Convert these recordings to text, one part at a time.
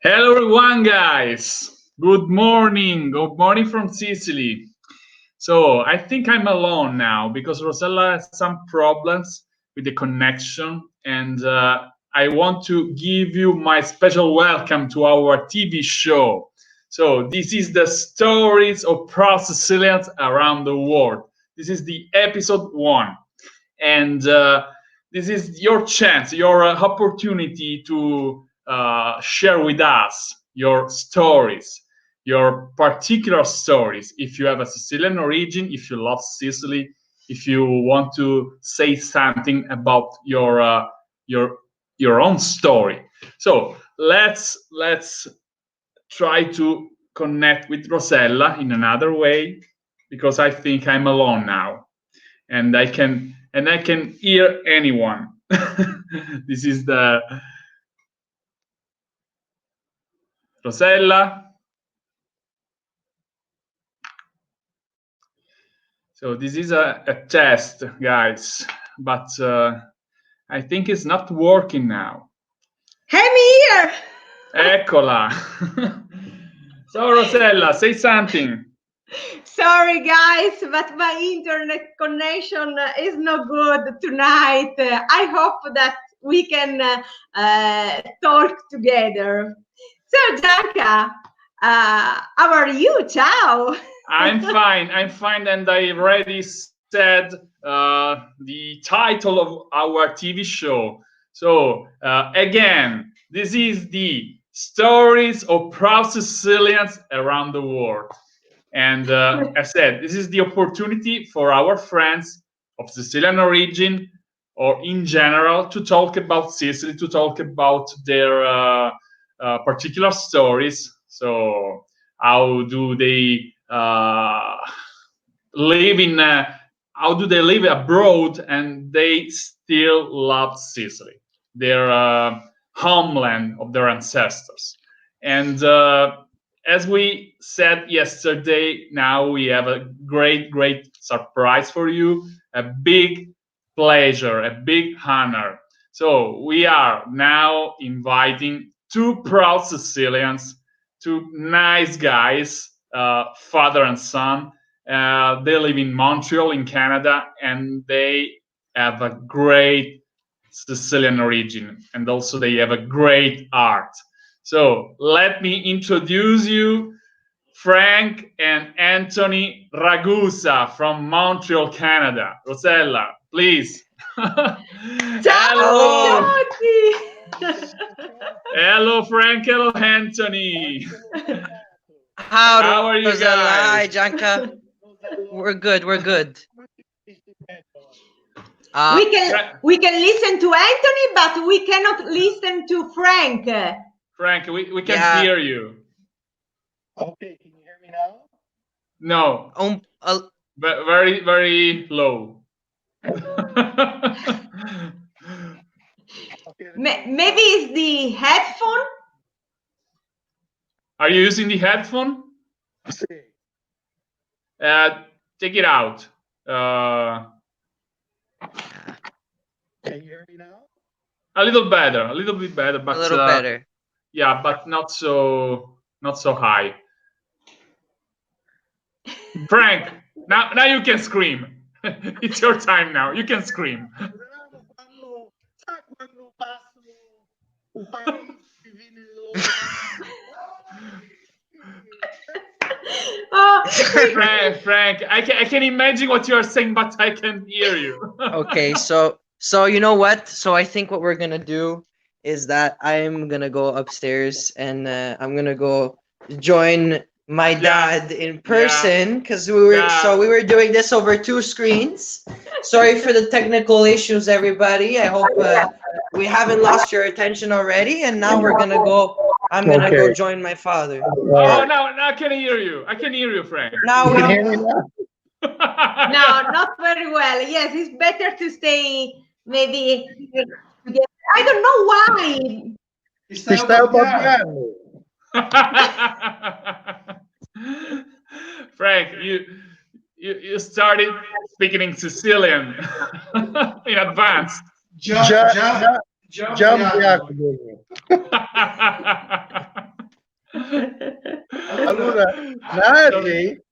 Hello everyone, guys. Good morning. Good morning from Sicily. So I think I'm alone now because Rosella has some problems with the connection, and I want to give you my special welcome to our TV show. So this is the stories of Proud Sicilians around the world. This is the episode 1, and this is your chance, your opportunity to share with us your stories, your particular stories. If you have a Sicilian origin, if you love Sicily, if you want to say something about your own story. So let's try to connect with Rosella in another way, because I think I'm alone now, and I can hear anyone. This is the Rosella. So this is a test, guys, but I think it's not working now. I'm here. Eccola. So Rosella, say something. Sorry, guys, but my internet connection is not good tonight. I hope that we can talk together. So, Gianca, how are you? Ciao. I'm fine, and I already said the title of our TV show. So again, this is the stories of proud Sicilians around the world. And I said, this is the opportunity for our friends of Sicilian origin or in general to talk about Sicily, to talk about their particular stories. So how do they live in how do they live abroad and they still love Sicily, their homeland of their ancestors. And as we said yesterday, now we have a great surprise for you, a big pleasure, a big honor. So we are now inviting 2 proud Sicilians, 2 nice guys, father and son. They live in Montreal in Canada, and they have a great Sicilian origin, and also they have a great art. So let me introduce you Frank and Anthony Ragusa from Montreal, Canada. Rosella, please. Ciao, Hello, Frank. Hello, Anthony. How are you Rosella? Hi, guys? Gianca. We're good. we can listen to Anthony, but we cannot listen to Frank. Frank, we can hear you. Okay, can you hear me now? No. Very low. Maybe it's the headphone. Are you using the headphone? Take it out. Can you hear me now? A little bit better, but a little better. Yeah, but not so high. Frank, now you can scream. It's your time now. You can scream. Frank, I can imagine what you are saying, but I can't hear you. Okay, so you know what? So I think what we're gonna do is that I'm gonna go upstairs and I'm gonna go join my dad in person, because we were doing this over 2 screens. Sorry for the technical issues, everybody. I hope we haven't lost your attention already. And now I'm gonna go join my father. Oh, now I can hear you. I can hear you, Frank. Now you can hear me now? No, not very well. Yes, it's better to stay maybe together. I don't know why. Está piano. Frank, you started speaking in Sicilian in advance. Già, Già, già, già già un viaggio. Allora, nati,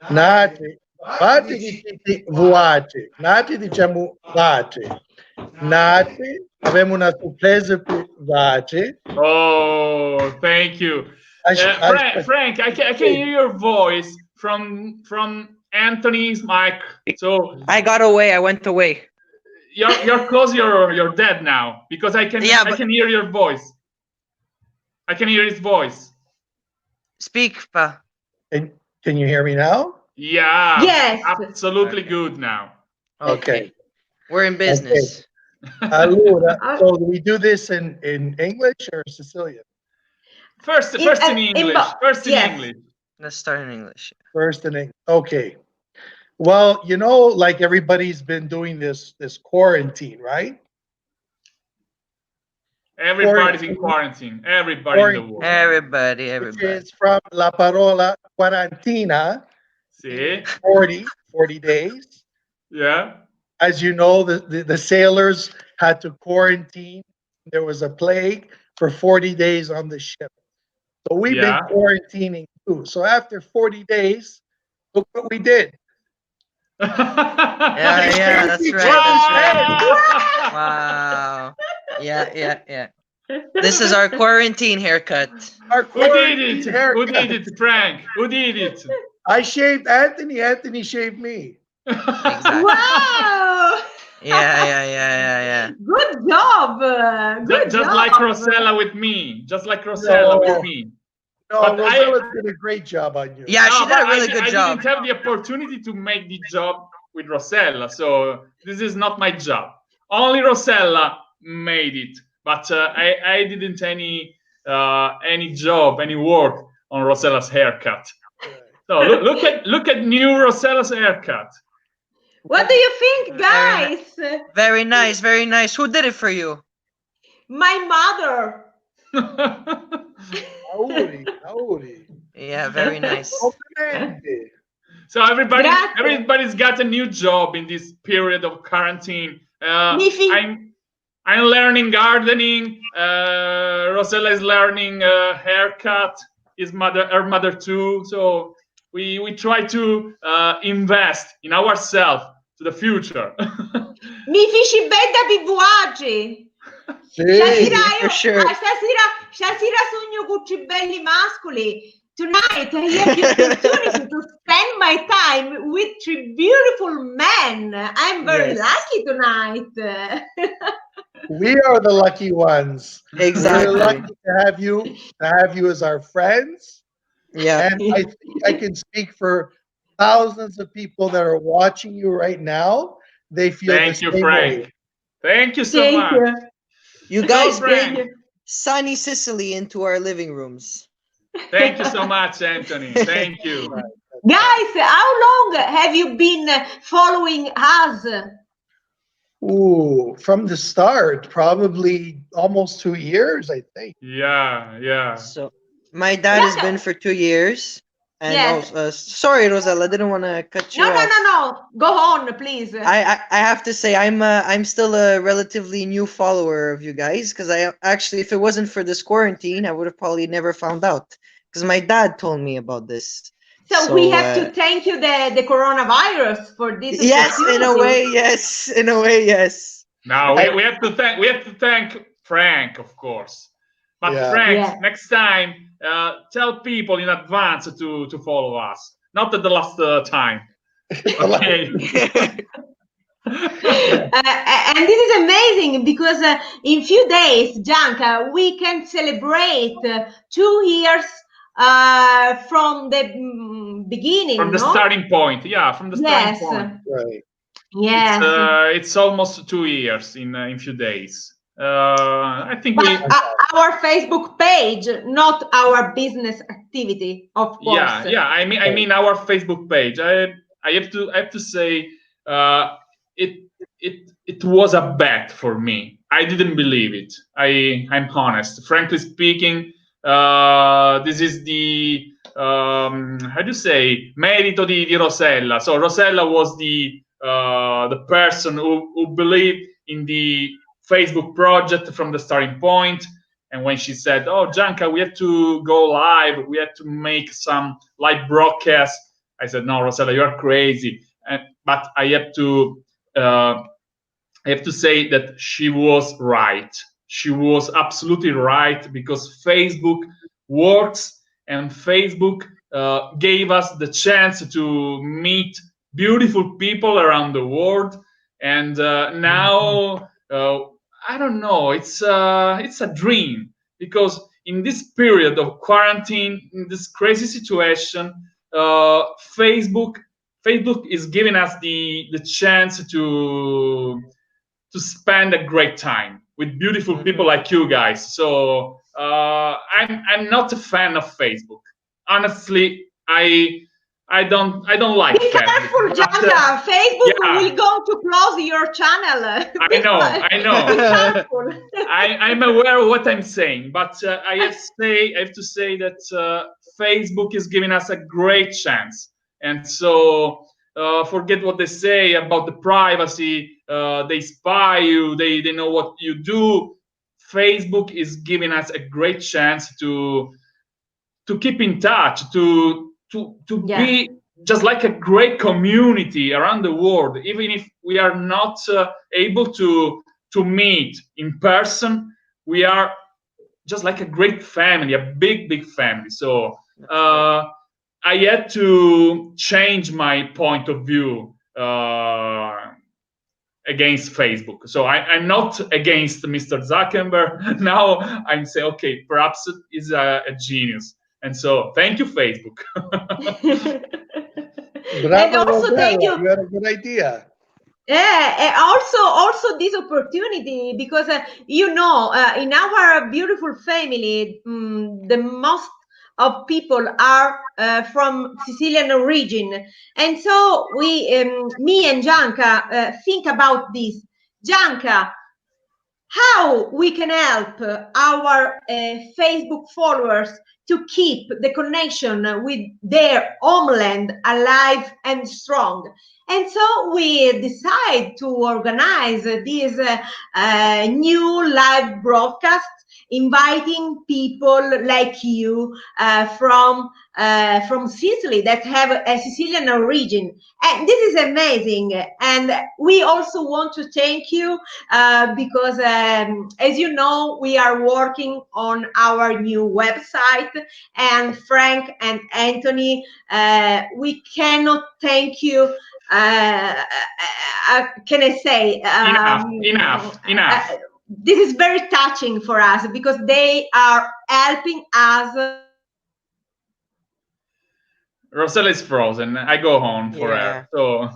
nati, parte che voate, nati diciamo voate, nati, abbiamo una sorpresa per voate. Oh, thank you. Frank, I can hear your voice from Anthony's mic. So I got away. I went away. you're close. You're dead now because I can Yeah, I but- can hear your voice. I can hear his voice. Speak, pa. And can you hear me now? Yeah. Yes. Absolutely Okay. good now. Okay. We're in business. Allora, so do we do this in English or Sicilian? First in English. First in yes. English. Let's start in English. First in English. Okay. Well, you know, like everybody's been doing this quarantine, right? Everybody's in quarantine. Everybody in the world. Everybody. Which is from la parola quarantina, See? 40 days. Yeah. As you know, the sailors had to quarantine. There was a plague for 40 days on the ship. So we've been quarantining too. So after 40 days, look what we did. Yeah, that's right. Wow. Yeah. This is our quarantine haircut. Our Who did quarantine it? Who haircut. did it, Frank? Who did it? I shaved Anthony. Anthony shaved me. Exactly. Wow. Yeah. Good job. Good Just job. like Rosella with me. Just like Rosella with me. No, But Rosella did a great job on you. Yeah, she No, did a but really good I job. didn't have the opportunity to make the job with Rosella, so this is not my job. Only Rosella made it, but I didn't any job, any work on Rosella's haircut. So look at new Rosella's haircut. What do you think, guys? Very nice, very nice. Who did it for you? My mother. Auri. Yeah, very nice. Complimenti. So Grazie. everybody's got a new job in this period of quarantine. Mifi. I'm learning gardening. Rosella is learning haircut. Her mother too. So we try to invest in ourselves to the future. Mi feci bella pivuaggi. Sì. For sure. Stasera sogno con belli mascoli. Tonight I have the opportunity to spend my time with three beautiful men. I'm very lucky tonight. We are the lucky ones. Exactly. We're lucky to have you as our friends. Yeah. And I think I can speak for thousands of people that are watching you right now. They feel Thank the you, same Frank. way. Thank you so Thank much. you. You guys Frank. bring sunny Sicily into our living rooms. Thank you so much, Anthony. Thank you. Guys, how long have you been following us? Ooh, from the start, probably almost 2 years, I think. Yeah. So my dad has been for 2 years. And Yes. sorry, Rosella, I didn't want to cut you No. off. Go on, please. I have to say I'm still a relatively new follower of you guys because I actually, if it wasn't for this quarantine, I would have probably never found out because my dad told me about this. So we have to thank you the coronavirus for this. Yes, in a way, yes. Now we have to thank Frank, of course. But Frank, next time, tell people in advance to follow us, not at the last time. Okay. And this is amazing because in few days, Gianca, we can celebrate 2 years from the beginning. From the starting point, from the starting point. Right. Yes. It's almost 2 years in few days. I think our Facebook page, not our business activity, of course. Yeah. I mean our Facebook page. I have to say, it was a bet for me. I didn't believe it. I'm honest. Frankly speaking, This is the how do you say, merito di Rosella. So Rosella was the person who believed in the Facebook project from the starting point. And when she said, "Oh, Gianca, we have to go live. We have to make some live broadcast," I said, "No, Rosella, you're crazy." But I have to say that she was right. She was absolutely right, because Facebook works, and Facebook gave us the chance to meet beautiful people around the world. And now, I don't know, it's a dream, because in this period of quarantine, in this crazy situation, Facebook is giving us the chance to spend a great time with beautiful people like you guys. So I'm not a fan of Facebook. Honestly, I don't like Be careful, Facebook. Gianca. Facebook yeah. will go to close your channel. I know. Be careful. I'm aware of what I'm saying, but I have to say that Facebook is giving us a great chance. And so forget what they say about the privacy. They spy you. They know what you do. Facebook is giving us a great chance to keep in touch, to be just like a great community around the world, even if we are not able to meet in person. We are just like a great family, a big family. So I had to change my point of view against Facebook. So I'm not against Mr. Zuckerberg. Now I'm saying, okay, perhaps he's a genius. And so thank you, Facebook. And also thank you. You had a good idea. Yeah, and also this opportunity, because in our beautiful family, the most of people are from Sicilian origin, and so me and Gianca think about this. Gianca, how we can help our Facebook followers to keep the connection with their homeland alive and strong. And so we decide to organize this new live broadcast, inviting people like you from Sicily, that have a Sicilian origin. And this is amazing. And we also want to thank you because, as you know, we are working on our new website. And Frank and Anthony, we cannot thank you. Can I say? Enough. This is very touching for us, because they are helping us. Rosella is frozen. I go home for her. So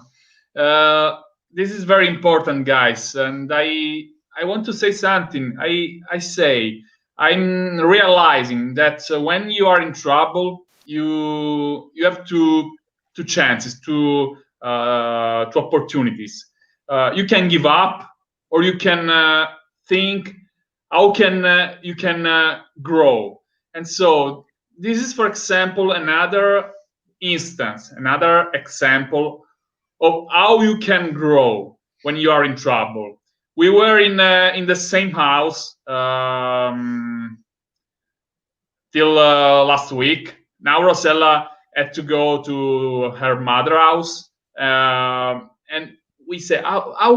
this is very important, guys. And I want to say something. I'm realizing that when you are in trouble, you have two chances, two opportunities. You can give up, or you can think how you can grow. And so this is, for example, another example of how you can grow when you are in trouble. We were in the same house till last week. Now Rosella had to go to her mother house, and we say how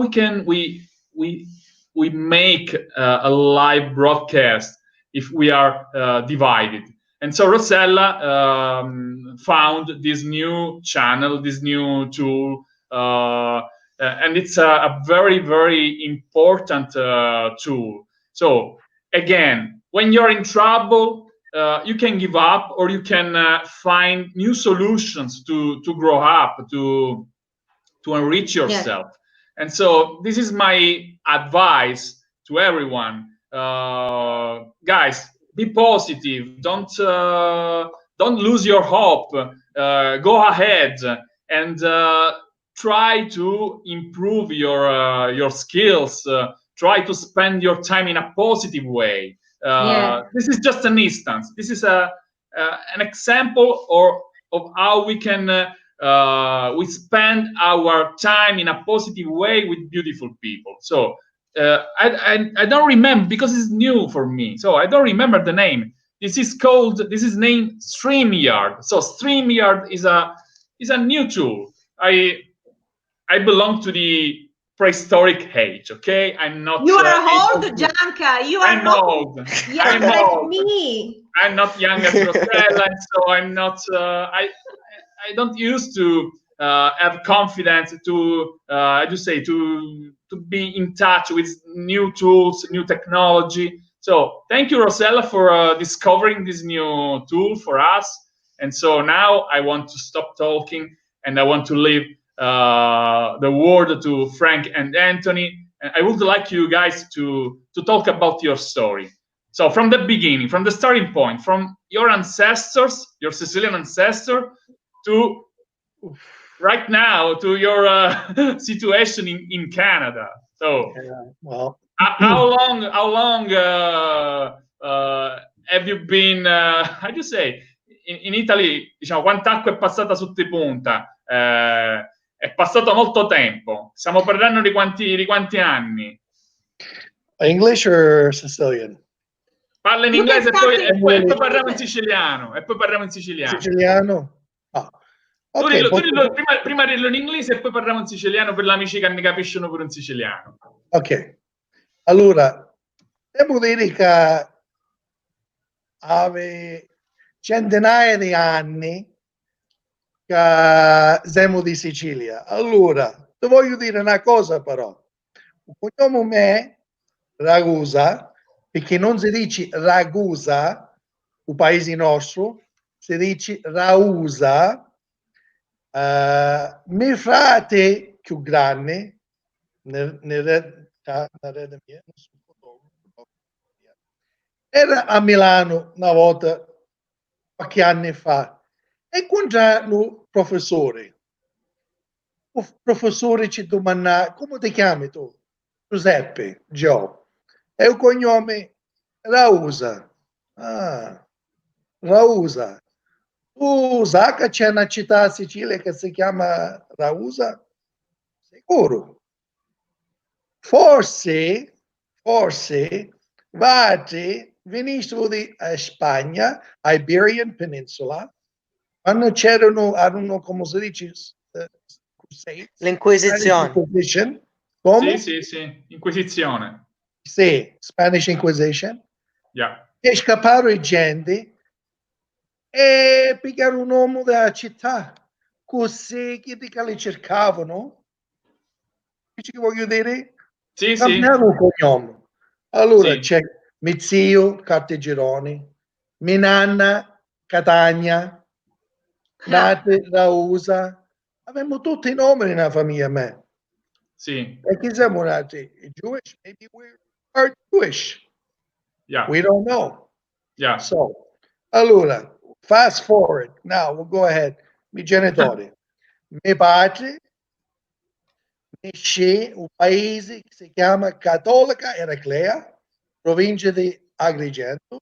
we make a live broadcast if we are divided. And so Rosella found this new channel, this new tool, and it's a very, very important tool. So again, when you're in trouble, you can give up, or you can find new solutions to grow up, to enrich yourself. Yeah. And so this is my advice to everyone. Guys, be positive. Don't lose your hope. Go ahead and try to improve your skills. Try to spend your time in a positive way. This is just an instance. This is an example of how we can we spend our time in a positive way with beautiful people. So I don't remember, because it's new for me. So I don't remember the name. This is named StreamYard. So StreamYard is a new tool. I belong to the prehistoric age. Okay, I'm not. You are old, Gianca. You are I'm not old. young I'm like old. me. I'm not young as Rosella, and so I'm not. I don't used to have confidence to I just say to be in touch with new tools, new technology. So thank you, Rosella, for discovering this new tool for us. And so now I want to stop talking, and I want to leave the word to Frank and Anthony. And I would like you guys to talk about your story. So from the beginning, from the starting point, from your ancestors, your Sicilian ancestor, to right now, to your situation in Canada. So, well, how long have you been? How do you say? In Italy, diciamo, quanta acqua è passata sotto i punta? È passato molto tempo. Stiamo parlando di quanti anni? English or Sicilian? Parla in You can inglese e start poi, in parliamo in siciliano. E poi parliamo in siciliano. Siciliano? Ah. Tu Ok, dillo, prima dillo in inglese e poi parliamo in siciliano per gli amici che ne capiscono pure in siciliano. ok. Allora, devo dire che ave centinaia di anni che siamo di Sicilia. Allora, ti voglio dire una cosa però. Il cognome me, Ragusa, perché non si dice Ragusa, il paese nostro, si dice Rausa. Mio frate più grande, era a Milano una volta, qualche anno fa, e incontrato un professore. Il professore ci domanda: come ti chiami tu? Giuseppe, Joe. E il cognome Rausa. Ah, Rausa. Tu sai che c'è una città a Sicilia che si chiama Rausa? Sicuro. Forse, Vati venissero di Spagna, Iberian Peninsula, quando c'erano, I don't know come si dice, L'Inquisizione. Come? Sì, Inquisizione. Sì, Spanish Inquisition. Yeah. E scapparono gente e pigliarono un uomo della città, così che li cercavano. Che voglio dire? Sì. Cambiamo il cognome. Allora Sì. c'è mio zio Cartegironi, mia nonna Catania, nate Rausa. Abbiamo tutti i nomi nella famiglia me. Sì. E chi siamo nati? Jewish? Maybe we are Jewish. Yeah. We don't know. Yeah. So, allora, fast forward. Now, we'll go ahead. I genitori. Mio padre nasce un paese che si chiama Cattolica Eraclea, provincia di Agrigento.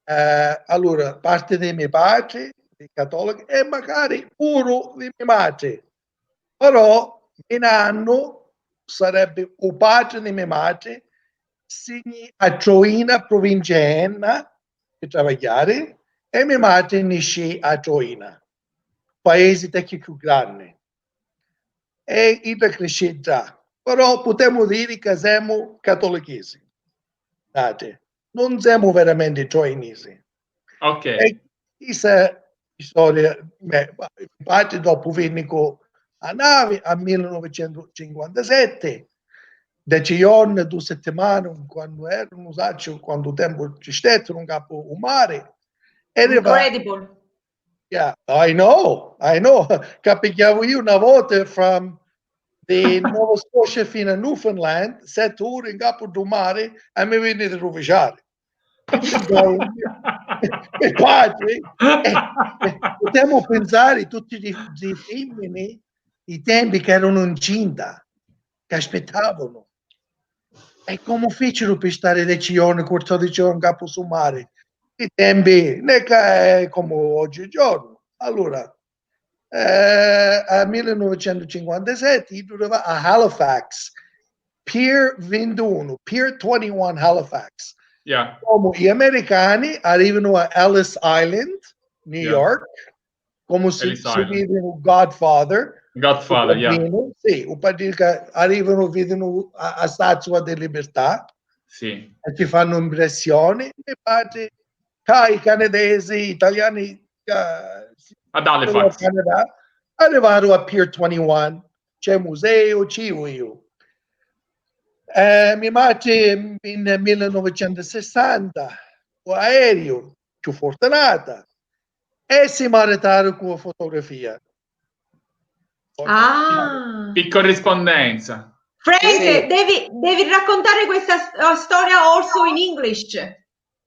Allora, parte di mio padre, di cattolica, e magari pure di mia madre. Però, in anno sarebbe il padre di mia madre, segni a Troina, provincia di Enna, per lavorare, e mia madre nasce a Troina, paese più grande. E io cresci già, però potremmo dire che siamo cattolichesi. Non siamo veramente troinesi. Ok. E questa storia, infatti dopo venne a nave a 1957, da giorni, 2 settimane, quando erano, quando tempo ci stette, un capo un mare. Incredible. Yeah, I know. Capitavo io una volta from the Nova Scotia fino a Newfoundland, 7 ore in capo del mare e mi venne a rovesciare. E padre, potremmo pensare tutti i femmine, i tempi che erano incinta, che aspettavano. E come fecero per stare decisione, 14 ore in capo su mare? I tempi non è come oggigiorno. Allora, a 1957 doveva a Halifax, Pier 21, Pier 21 Halifax. Yeah. Come gli americani arrivano a Ellis Island, New Yeah. York, come si Ellis Island. vedono Godfather. Godfather, yeah. Sì, un padrino che arrivano, vedono a Statua della Libertà Sì. e ti fanno impressione. E padre, i canadesi, italiani, Ad Halifax. Canada, arrivarono a Pier 21, c'è museo, ci io. Mi matti in 1960, con aereo, più fortunata, e si maritarono con fotografia. Ah. In corrispondenza. Frank, Sì. devi raccontare questa storia also in English.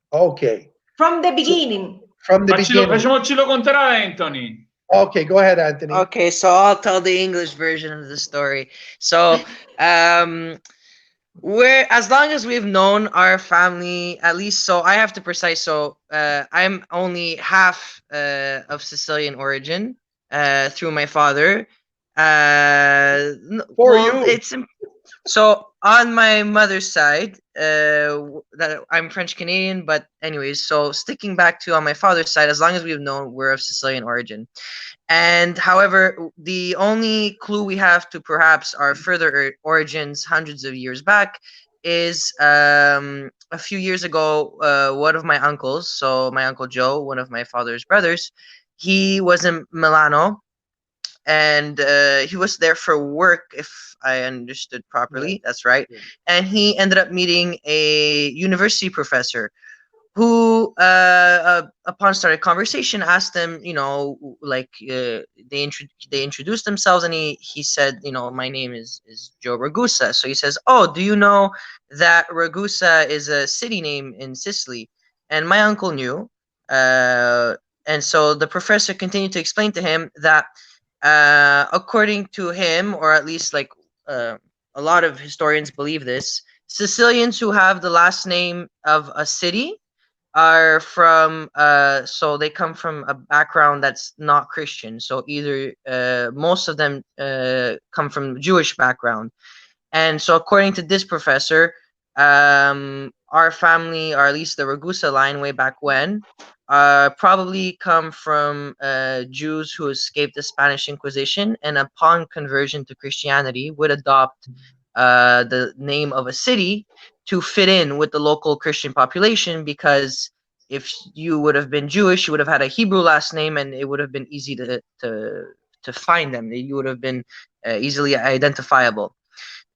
Okay. From the beginning. From the beginning. Facciamocelo contare Anthony. Okay, go ahead, Anthony. Okay, so I'll tell the English version of the story. So, we're as long as we've known our family, at least. So I have to precise. So, I'm only half of Sicilian origin through my father. You. So on my mother's side, that I'm French Canadian, but anyways, so sticking back to on my father's side, as long as we've known, we're of Sicilian origin. And however, the only clue we have to perhaps our further origins hundreds of years back is a few years ago, one of my uncles, so my uncle Joe, one of my father's brothers, he was in Milano, and he was there for work, if I understood properly. Yeah. That's right. Yeah. And he ended up meeting a university professor who, upon started conversation, asked them, like they introduced themselves, and he said, my name is Joe Ragusa. So he says, oh, do you know that Ragusa is a city name in Sicily? And my uncle knew, and so the professor continued to explain to him that, according to him, or at least like a lot of historians believe this, Sicilians who have the last name of a city are from so they come from a background that's not Christian. So either most of them come from Jewish background. And so according to this professor, our family, or at least the Ragusa line way back when, probably come from Jews who escaped the Spanish Inquisition, and upon conversion to Christianity would adopt the name of a city to fit in with the local Christian population, because if you would have been Jewish, you would have had a Hebrew last name, and it would have been easy to find them. You would have been easily identifiable.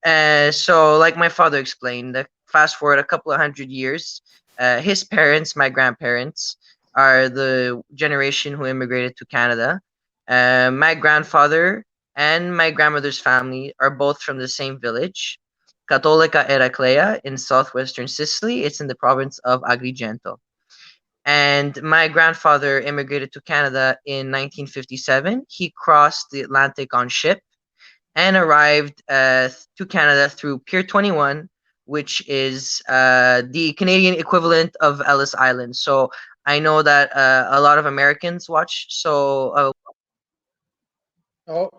So like my father explained, fast forward a couple of 100 years, his parents, my grandparents, are the generation who immigrated to Canada. My grandfather and my grandmother's family are both from the same village, Cattolica Eraclea in southwestern Sicily. It's in the province of Agrigento. And my grandfather immigrated to Canada in 1957. He crossed the Atlantic on ship and arrived to Canada through Pier 21, which is the Canadian equivalent of Ellis Island. So I know that a lot of Americans watch. So Oh,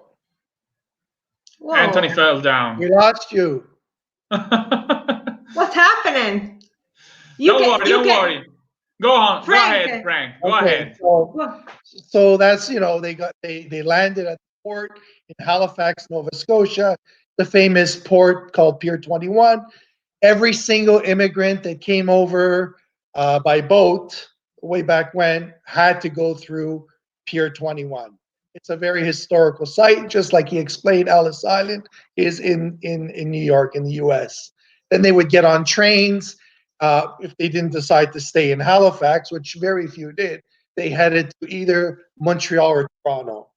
Anthony fell down. we lost you. What's happening? Don't worry. Go on. Frank. Go ahead, Frank. Go ahead. So that's they landed at the port in Halifax, Nova Scotia, the famous port called Pier 21. Every single immigrant that came over by boat way back when had to go through Pier 21. It's a very historical site, just like he explained. Ellis Island is in New York, in the U.S. Then they would get on trains. If they didn't decide to stay in Halifax, which very few did, they headed to either Montreal or Toronto.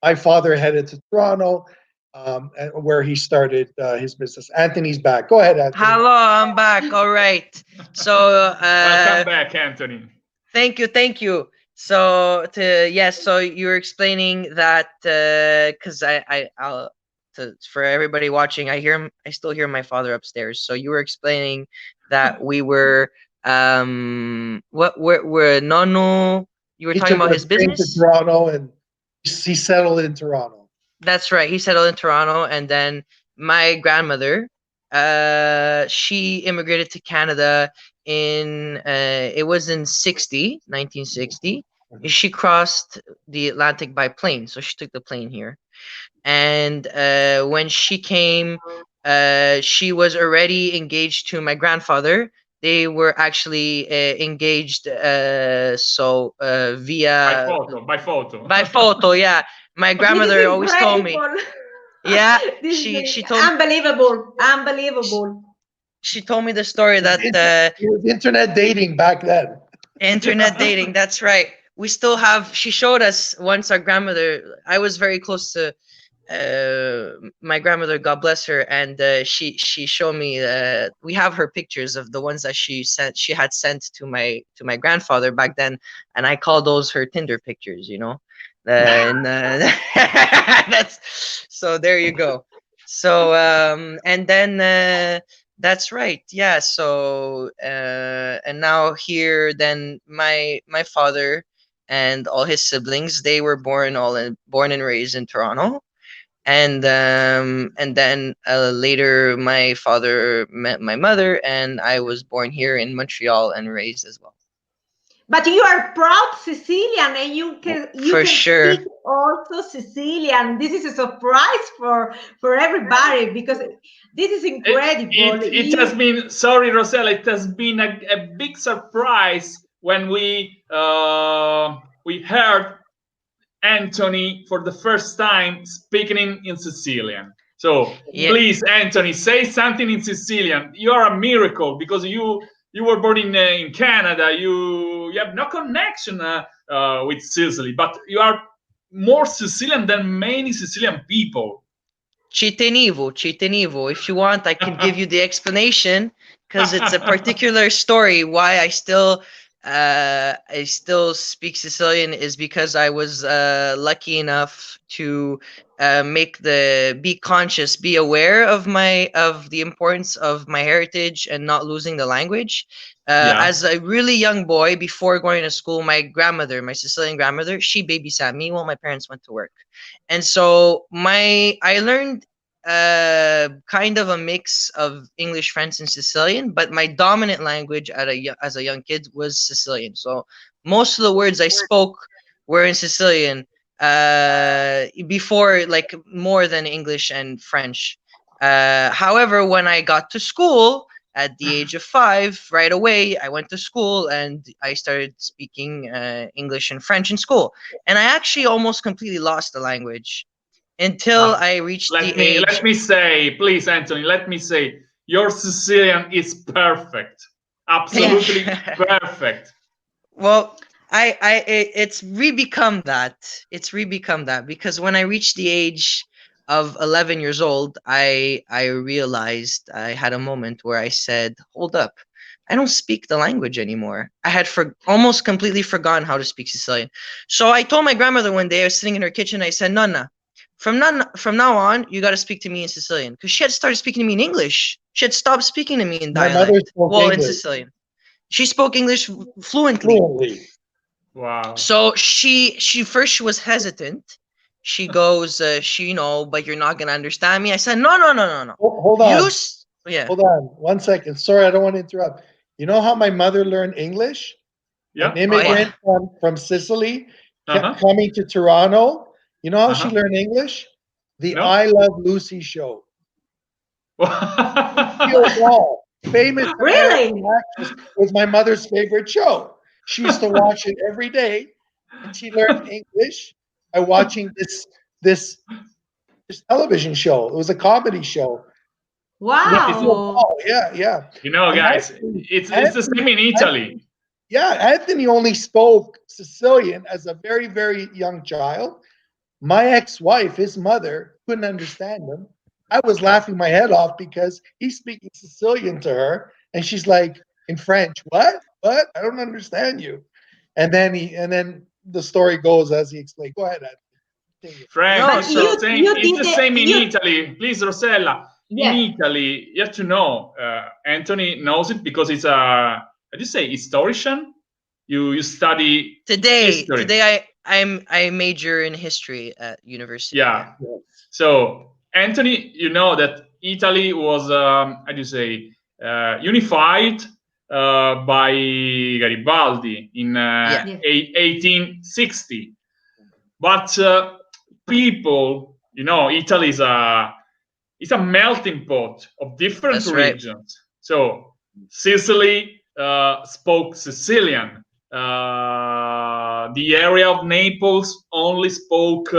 My father headed to Toronto, where he started his business. Anthony's back. Go ahead, Anthony. Hello, I'm back. All right. So welcome back, Anthony. Thank you. So so you're explaining that because for everybody watching, I still hear my father upstairs. So you were explaining that we were what we're Nono. You were He talking took about a his train to business. Toronto, and he settled in Toronto. That's right. He settled in Toronto, and then my grandmother, she immigrated to Canada in it was in 1960. She crossed the Atlantic by plane, so she took the plane here. And when she came, she was already engaged to my grandfather. They were actually engaged, so By via photo, by photo. by photo. Yeah, my This is grandmother always told me. incredible. Yeah, This is she told unbelievable. Unbelievable. she told me the story that It was internet dating back then. internet dating. That's right. We still have. She showed us once our grandmother. I was very close to my grandmother, God bless her, and she showed me. We have her pictures of the ones that she had sent to my grandfather back then, and I call those her Tinder pictures. You know, and that's so. There you go. So and then that's right. Yeah. So and now here, then my father and all his siblings, they were born and raised in Toronto. And then later my father met my mother, and I was born here in Montreal and raised as well. But you are proud Sicilian, and you For can sure. speak also Sicilian. This is a surprise for everybody because this is incredible. It has been, sorry, Rosella, it has been a big surprise when we heard Anthony for the first time speaking in Sicilian. So Yeah. please, Anthony, say something in Sicilian. You are a miracle because you were born in Canada. You have no connection with Sicily, but you are more Sicilian than many Sicilian people. Ci tenevo. If you want, I can give you the explanation, because it's a particular story why I still speak Sicilian, is because I was lucky enough to be conscious, be aware of the importance of my heritage and not losing the language. Yeah. As a really young boy, before going to school, my grandmother, my Sicilian grandmother, she babysat me while my parents went to work. And so I learned kind of a mix of English, French, and Sicilian, but my dominant language as a young kid was Sicilian. So most of the words I spoke were in Sicilian before, like, more than English and French. However, when I got to school at the age of 5, right away, I went to school and I started speaking English and French in school. And I actually almost completely lost the language until I reached the age. Let me say, please, Anthony, let me say, your Sicilian is perfect. Absolutely perfect. Well, it's re-become that. It's re-become that because when I reached the age of 11 years old, I realized, I had a moment where I said, "Hold up, I don't speak the language anymore." I had almost completely forgotten how to speak Sicilian. So I told my grandmother one day, I was sitting in her kitchen, I said, "Nonna, from now on, you got to speak to me in Sicilian," because she had started speaking to me in English. She had stopped speaking to me in My mother dialect. spoke Well, in English Sicilian. She spoke English fluently. fluently. Wow. So she was hesitant. She goes, but you're not gonna understand me. I said, no. Hold on. Yeah. Hold on. 1 second. Sorry, I don't want to interrupt. You know how my mother learned English? Yeah. An immigrant from Sicily coming to Toronto. You know how she learned English? The No. I Love Lucy show. Famous Really? American actress was my mother's favorite show. She used to watch it every day, and she learned English by watching this television show. It was a comedy show. Wow. Yeah. You know, guys, Anthony, it's the same in Italy. Anthony only spoke Sicilian as a very, very young child. My ex-wife, his mother, couldn't understand him. I was laughing my head off because he's speaking Sicilian to her, and she's like, in French, what? I don't understand you. And then the story goes as he explained. Go ahead, Anthony. Continue. Frank, No, But it's the so same. you It's did the same in you Italy. Please, Rosella. In yes. Italy, you have to know. Anthony knows it because it's a. How do you say historian? You study history. today I major in history at university. Yeah. Yeah. So Anthony, you know that Italy was how do you say unified by Garibaldi in Yeah. Yes. 1860. But people, you know, Italy is a it's a melting pot of different That's right. regions. So Sicily spoke Sicilian. The area of Naples only spoke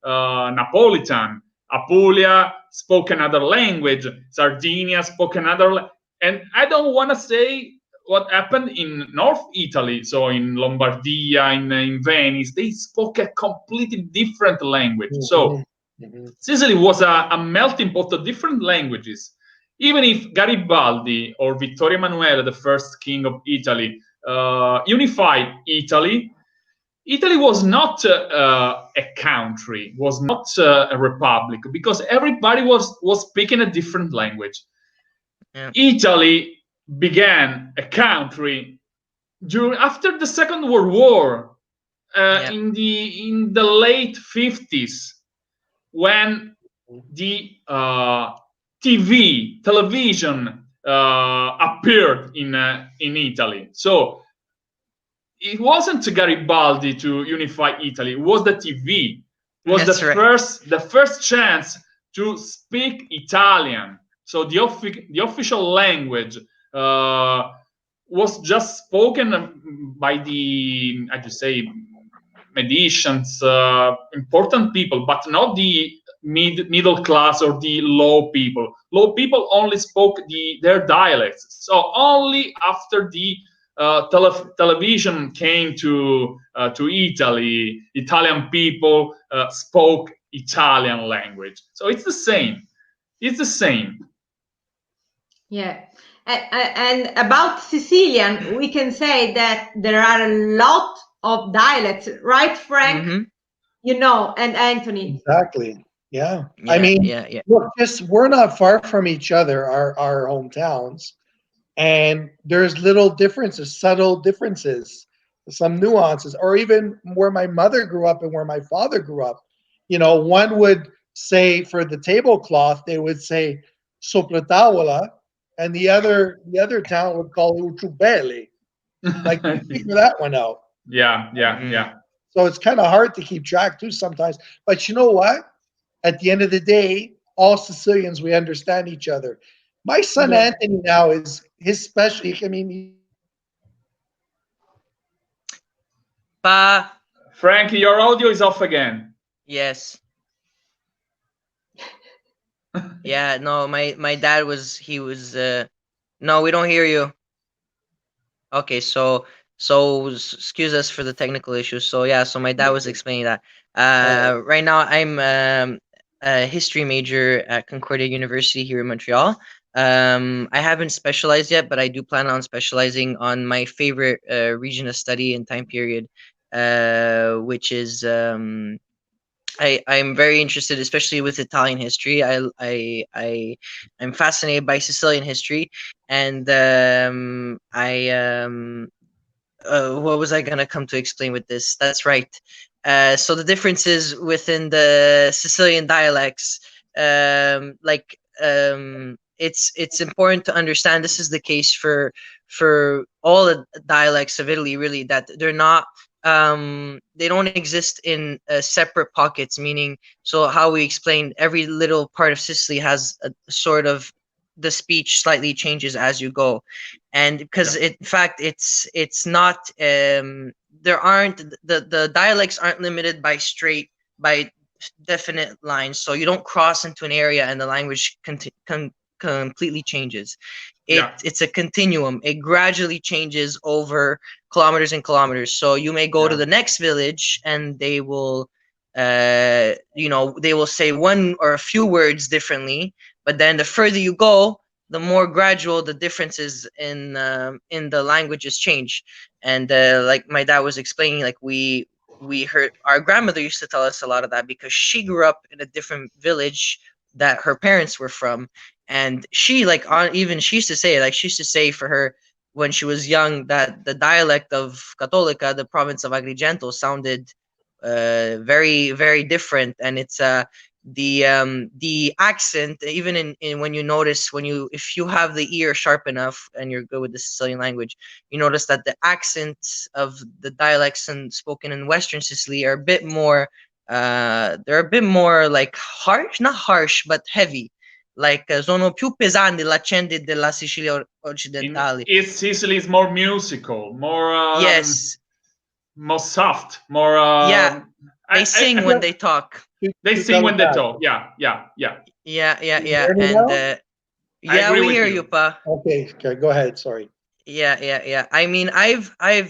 Napolitan. Apulia spoke another language. Sardinia spoke another. And I don't want to say what happened in North Italy, so in Lombardia, in Venice, they spoke a completely different language. So Sicily was a melting pot of different languages. Even if Garibaldi or Vittorio Emanuele, the first king of Italy, unified Italy, Italy was not a country, was not a republic, because everybody was speaking a different language. Yeah. Italy began a country after the Second World War, Yeah. in the late 50s, when the television appeared in Italy. So it wasn't Garibaldi to unify Italy; it was the TV. It was That's right. the first chance to speak Italian. So the official language was just spoken by the, I just say, magicians, important people, but not the middle class or the low people. Low people only spoke their dialects. So only after the television came to Italy, Italian people spoke Italian language. So it's the same. It's the same. Yeah. And about Sicilian, we can say that there are a lot of dialects, right, Frank? Mm-hmm. You know, and Anthony. Exactly. Yeah. I Yeah. mean, Yeah. Yeah. look, just we're not far from each other, our hometowns, and there's little differences, subtle differences, some nuances, or even where my mother grew up and where my father grew up. You know, one would say for the tablecloth, they would say sopra tavola, and the other town would call it uciubelli. Like you figure that one out. Yeah, yeah, Mm. yeah. So it's kind of hard to keep track too sometimes. But you know what? At the end of the day, all Sicilians, we understand each other. My son Yeah. Anthony now is his special. I mean, Pa. Frankie, your audio is off again. Yes. Yeah. No. My dad was. He was. No, we don't hear you. Okay. Excuse us for the technical issues. So yeah. So my dad was explaining that. Right now I'm a history major at Concordia University here in Montreal. I haven't specialized yet, but I do plan on specializing on my favorite region of study and time period, which is I'm very interested, especially with Italian history. I'm fascinated by Sicilian history, and what was I gonna come to explain with this? That's right. So the differences within the Sicilian dialects, it's important to understand. This is the case for all the dialects of Italy, really, that they're not they don't exist in separate pockets. Meaning, so how we explained, every little part of Sicily has a sort of, the speech slightly changes as you go, and because Yeah. in fact it's not there aren't the dialects aren't limited by definite lines, so you don't cross into an area and the language completely changes. Yeah. It's a continuum. It gradually changes over kilometers and kilometers, so you may go to Yeah. the next village and they will they will say one or a few words differently, but then the further you go, the more gradual the differences in the languages change. And like my dad was explaining, like we heard our grandmother used to tell us a lot of that because she grew up in a different village that her parents were from, and she like on even she used to say like she used to say for her when she was young that the dialect of Cattolica, the province of Agrigento, sounded very very different, and it's the accent even in when you notice when you if you have the ear sharp enough and you're good with the Sicilian language, you notice that the accents of the dialects and spoken in Western Sicily are a bit more they're a bit more like harsh, not harsh but heavy, like sono più pesanti l'accenti della Sicilia In occidentale. East Sicily is more musical, Yes, more soft, more. yeah, they sing when I they talk. they To sing tell when us they that. talk. Yeah, yeah, yeah. Yeah, Can you yeah, hear me and now? I yeah, agree we with hear you, you. pa. Okay, go ahead. Sorry. Yeah. I mean,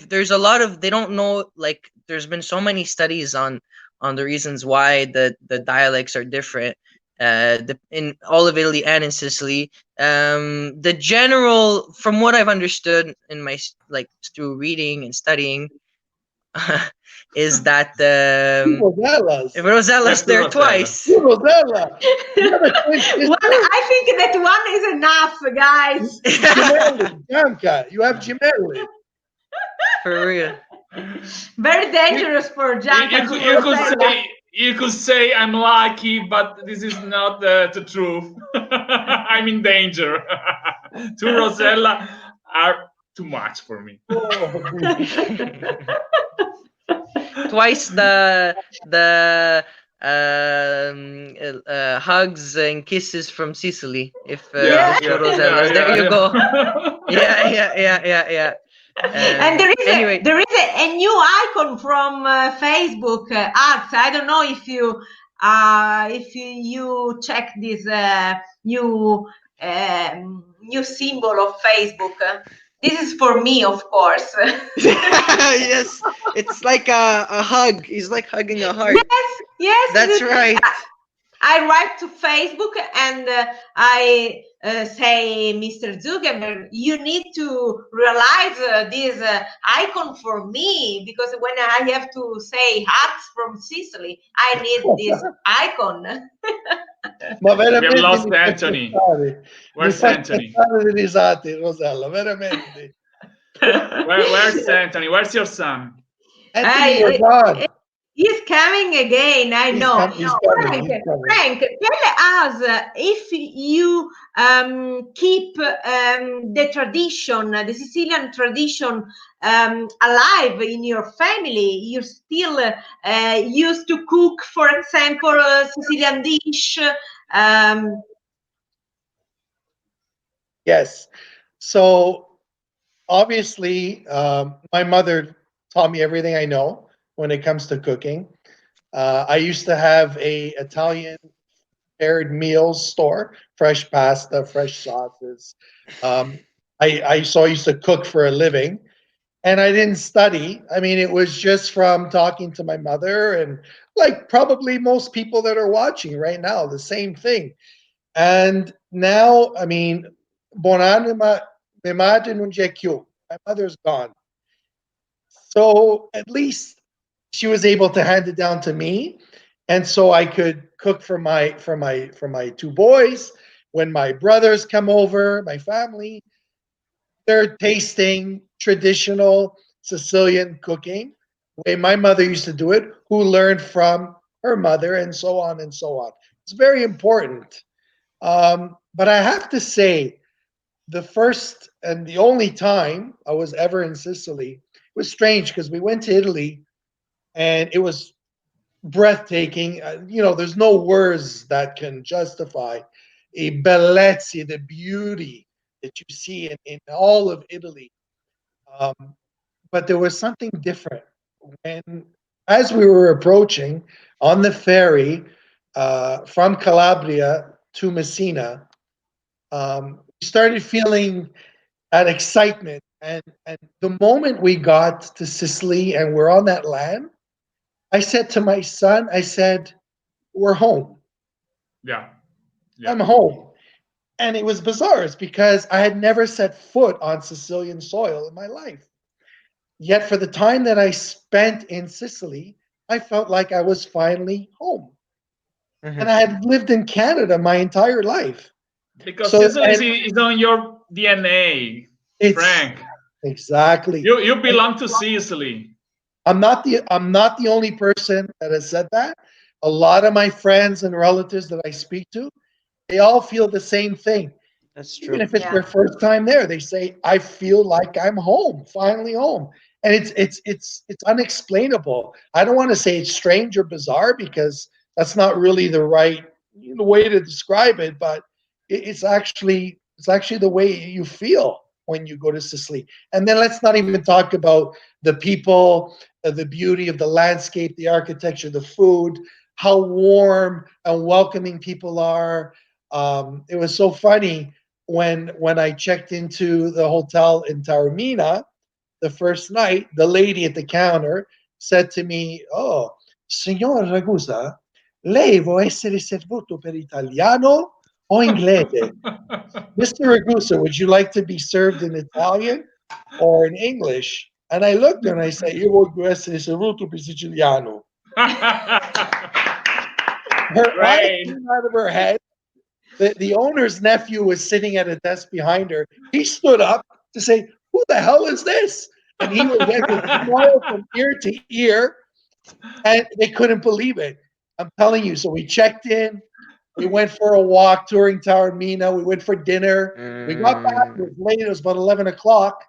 there's a lot of they don't know like there's been so many studies on the reasons why the dialects are different, in all of Italy and in Sicily. The general, from what I've understood in my like through reading and studying, is that Rosellas. Rosella's Yes, to there Rosella. twice. Rosella. You have a twin One, sister? I think that one is enough, guys. Gemelli. Gianca. You have gemelli. For real. Very You, dangerous for Gianca to you could Rosella. say I'm lucky, but this is not the truth. I'm in danger. To Rosella are too much for me. Oh, Twice the hugs and kisses from Sicily. Yeah, If two yeah, yeah, Rosellas, there yeah, you go. yeah. Yeah. And Anyway, there is a new icon from Facebook, Art. I don't know if you check this new symbol of Facebook. This is for me, of course. yes, it's like a hug. He's like hugging a heart. Yes. That's right. I write to Facebook and I say, Mr. Zuckerberg, you need to realize this icon for me, because when I have to say hearts from Sicily, I need this icon. ma We have veramente lost mi fai Anthony. scattare. Mi Where's fai Anthony? scattare le risate, Rosella, veramente. Where's Anthony? Where's your son? Anthony, you're I, gone. He's coming again, I know. He's coming, Frank, he's coming. Frank, tell us if you keep the tradition, the Sicilian tradition, alive in your family. You still used to cook, for example, a Sicilian dish. Um, Yes. So obviously, my mother taught me everything I know when it comes to cooking. I used to have a Italian prepared meals store, fresh pasta, fresh sauces. Um, I used to cook for a living, and I didn't study. I mean, it was just from talking to my mother, and like probably most people that are watching right now, the same thing. And now, I mean, buonanima, mia madre non c'è più. My mother's gone. So at least she was able to hand it down to me, and so I could cook for my two boys. When my brothers come over, my family, they're tasting traditional Sicilian cooking, the way my mother used to do it, who learned from her mother, and so on and so on. It's very important. But I have to say, the first and the only time I was ever in Sicily was strange because we went to Italy and it was breathtaking. There's no words that can justify a bellezza, the beauty that you see in all of Italy. Um, but there was something different when, as we were approaching on the ferry from Calabria to Messina, we started feeling that excitement. And the moment we got to Sicily and we're on that land, I said to my son, I said, we're home. Yeah, I'm yeah. home. And it was bizarre. It's because I had never set foot on Sicilian soil in my life. Yet for the time that I spent in Sicily, I felt like I was finally home. Mhm. And I had lived in Canada my entire life. Because So Sicily and is on your DNA, it's Frank. exactly. You And belong to Sicily. I'm not the only person that has said that. A lot of my friends and relatives that I speak to, they all feel the same thing. That's Even true. if it's Yeah. their first time there, they say, "I feel like I'm home, finally home." And it's unexplainable. I don't want to say it's strange or bizarre because that's not really the right way to describe it, but it's actually the way you feel when you go to Sicily. And then let's not even talk about the people, the beauty of the landscape, the architecture, the food, how warm and welcoming people are. It was so funny when I checked into the hotel in Taormina the first night. The lady at the counter said to me, "Oh, signor Ragusa, lei vuole essere servuto per italiano o inglese? Mr. Ragusa, would you like to be served in Italian or in English?" And I looked and I said, "Io voglio essere servuto per siciliano." Her eye Great. came out of her head. The owner's nephew was sitting at a desk behind her. He stood up to say, "Who the hell is this?" And he was like a smile from ear to ear, and they couldn't believe it. I'm telling you. So we checked in. We went for a walk touring Tower Mina. We went for dinner. We got back. It was late. It was about 11 o'clock.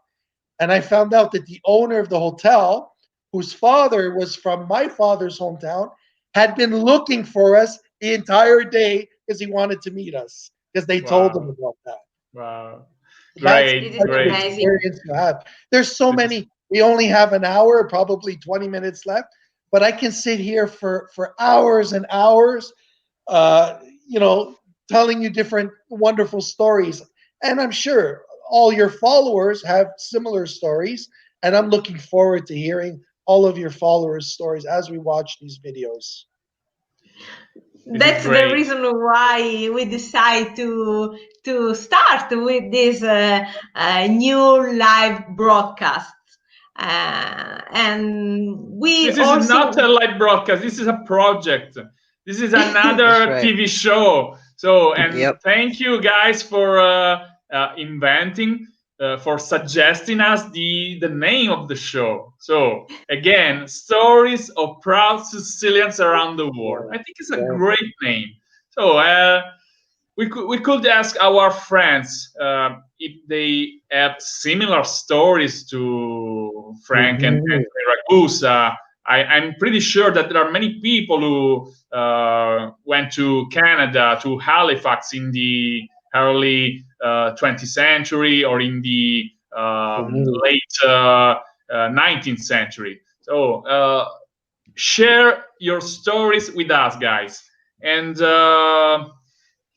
And I found out that the owner of the hotel, whose father was from my father's hometown, had been looking for us the entire day because he wanted to meet us because they told him Wow. about that. Wow. That's This Great. is such an Great. amazing. experience to have. There's so This is many. We only have an hour, probably 20 minutes left, but I can sit here for hours and hours, uh, you know, telling you different wonderful stories. And I'm sure all your followers have similar stories. And I'm looking forward to hearing all of your followers' stories as we watch these videos. this is That's the great. reason why we decide to start with this new live broadcast. And we This is not a also live broadcast. This is a project. This is That's another right. TV show. So, and Yep. thank you guys for inventing, for suggesting us the name of the show. So, again, stories of proud Sicilians around the world. Yeah, I think it's a yeah. great name. So, we could ask our friends if they have similar stories to Frank and Mhm. Anthony Ragusa. I'm pretty sure that there are many people who went to Canada, to Halifax in the early 20th century or in the Mhm. late 19th century. So share your stories with us, guys. And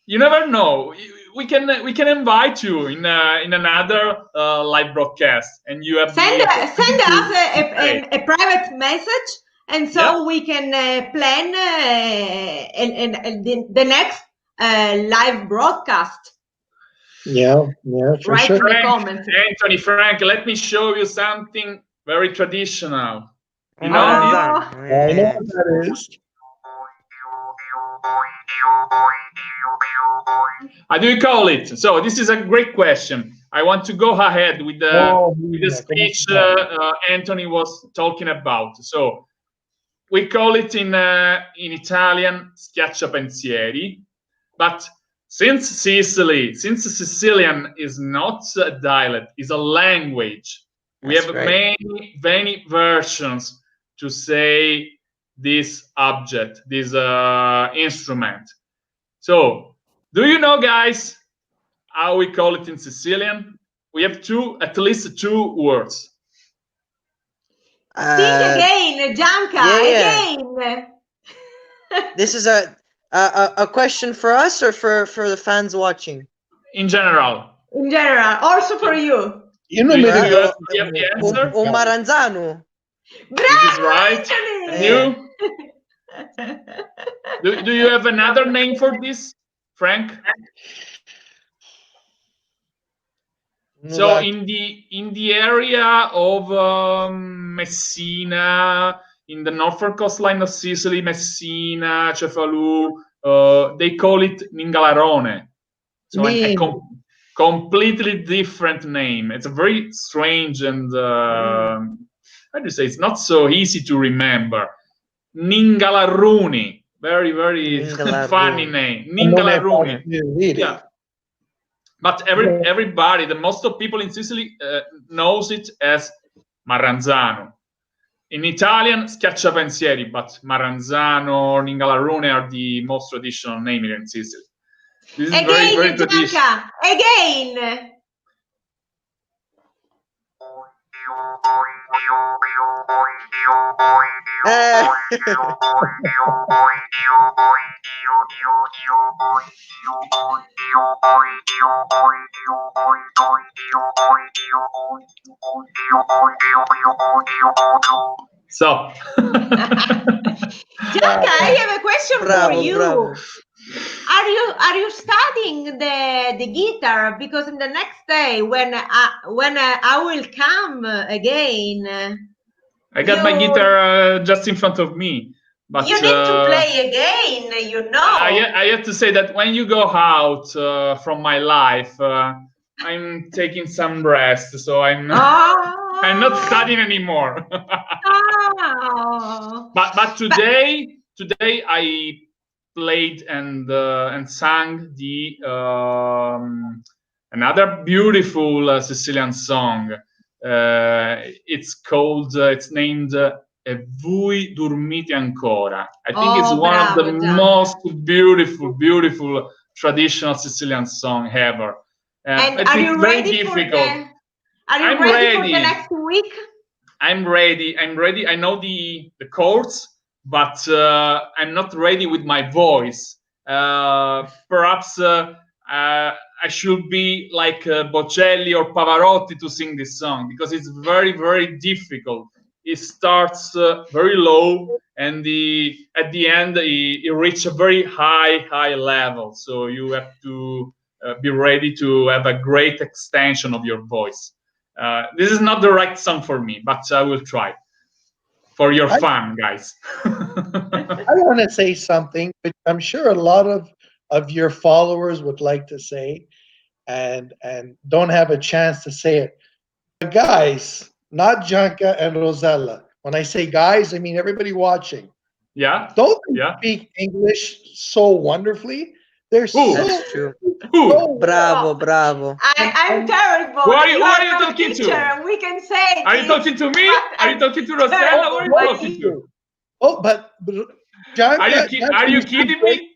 you never know. We can invite you in another live broadcast, and you have send the opportunity send us to say, a private message, and "Yep, so we can plan the next live broadcast. Yeah, yeah, for Write sure. in the Frank, comments. Anthony, Frank, let me show you something very traditional. You Un know this? Oh, maranzano. I know Yeah. what that is. How do you call it? So this is a great question. I want to go ahead Oh, with the mira, ¿cómo se speech llama? Anthony was talking about. So we call it in Italian schiacciapensieri, but since Sicilian is not a dialect, is a language, we That's have right. many versions to say this object, this instrument. So, do you know, guys, how we call it in Sicilian? We have at least two words. sing Uh, again, yeah, Gianca, yeah. again. This is a question for us or for the fans watching. In general, In general, also for you. Io do non you, mi do you, have, ricordo do you have the come answer? Un si chiama. maranzano. This is Bravo, right. And Yeah. you? Do you have another name for this, Frank? So in the area of Messina, in the northern coastline of Sicily, Messina, Cefalù, they call it Ningalarone. So a completely different name. It's a very strange and how do you say? It's not so easy to remember. Ningalaruni, very funny name. Ningalaruni. Yeah. But everybody, the most of people in Sicily knows it as Maranzano. In Italian, Schiacciapensieri, but Maranzano, Ningalarune are the most traditional name here in Sicily. This is Again, very traditional. Again. So, Gianca, I have a question for you. Bravo. Are you studying the guitar? Because in the next day when I will come again, I got my guitar just in front of me. But you need to play again, you know. I have to say that when you go out from my life, I'm taking some rest, so I'm I'm not studying anymore. But today I played and sang the another beautiful Sicilian song. It's named E voi dormite ancora. I think it's one of the most beautiful traditional Sicilian song ever. And are you ready for the next week? I'm ready. I know the chords, but I'm not ready with my voice. Perhaps I should be like Bocelli or Pavarotti to sing this song, because it's very difficult. It starts very low, and at the end it reaches a very high level. So you have to be ready to have a great extension of your voice. This is not the right song for me, but I will try. For your fun, guys. I want to say something, but I'm sure a lot of your followers would like to say, and don't have a chance to say it. Guys, not Gianca and Rosella. When I say guys, I mean everybody watching. Yeah. Don't they speak English so wonderfully? They're That's true. Bravo. I'm terrible. Who are you talking to? We can say. Are you talking to me? Are you talking to Rosella? Who are you talking to? Oh, but Gianca, are you kidding me?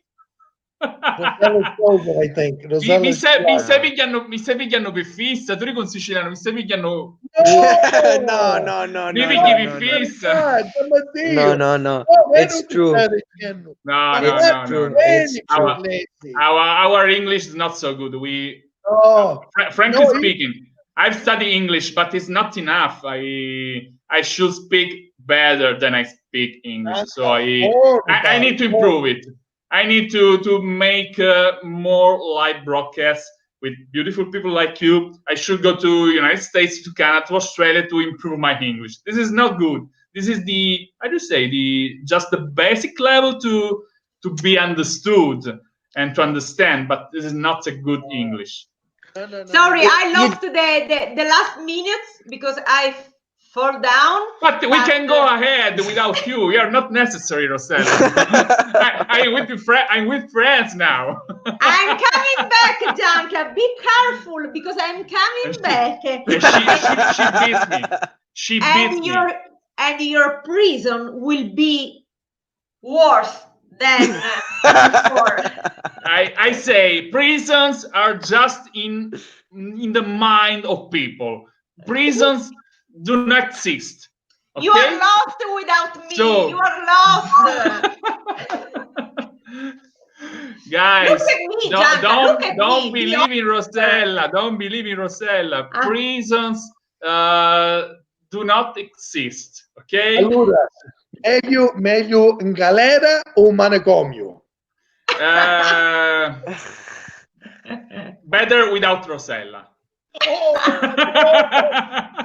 I think. Mi stavi chiamando per fissa, tu eri con siciliano, mi stavi chiamando. No. Mi chiami fissa. No. It's true. No. It's true. Our English is not so good. Frankly speaking, I've studied English, but it's not enough. I should speak better than I speak English. So I need to improve it. I need to make more live broadcasts with beautiful people like you. I should go to United States, to Canada, to Australia to improve my English. This is not good. This is just the basic level to be understood and to understand, but this is not a good English. No. Sorry, I lost the last minutes because I fall down. But we can go ahead without you. We are not necessary, Rosella. I'm with friends now. I'm coming back, Gianca. Be careful, because I'm coming back. She beats me. She beats me. And your prison will be worse than before. I say prisons are just in the mind of people. Prisons do not exist. Okay? You are lost without me. So, you are lost. Guys, don't believe in Rosella. Prisons do not exist. Okay? Allora, meglio in galera o manicomio? Better without Rosella. Oh,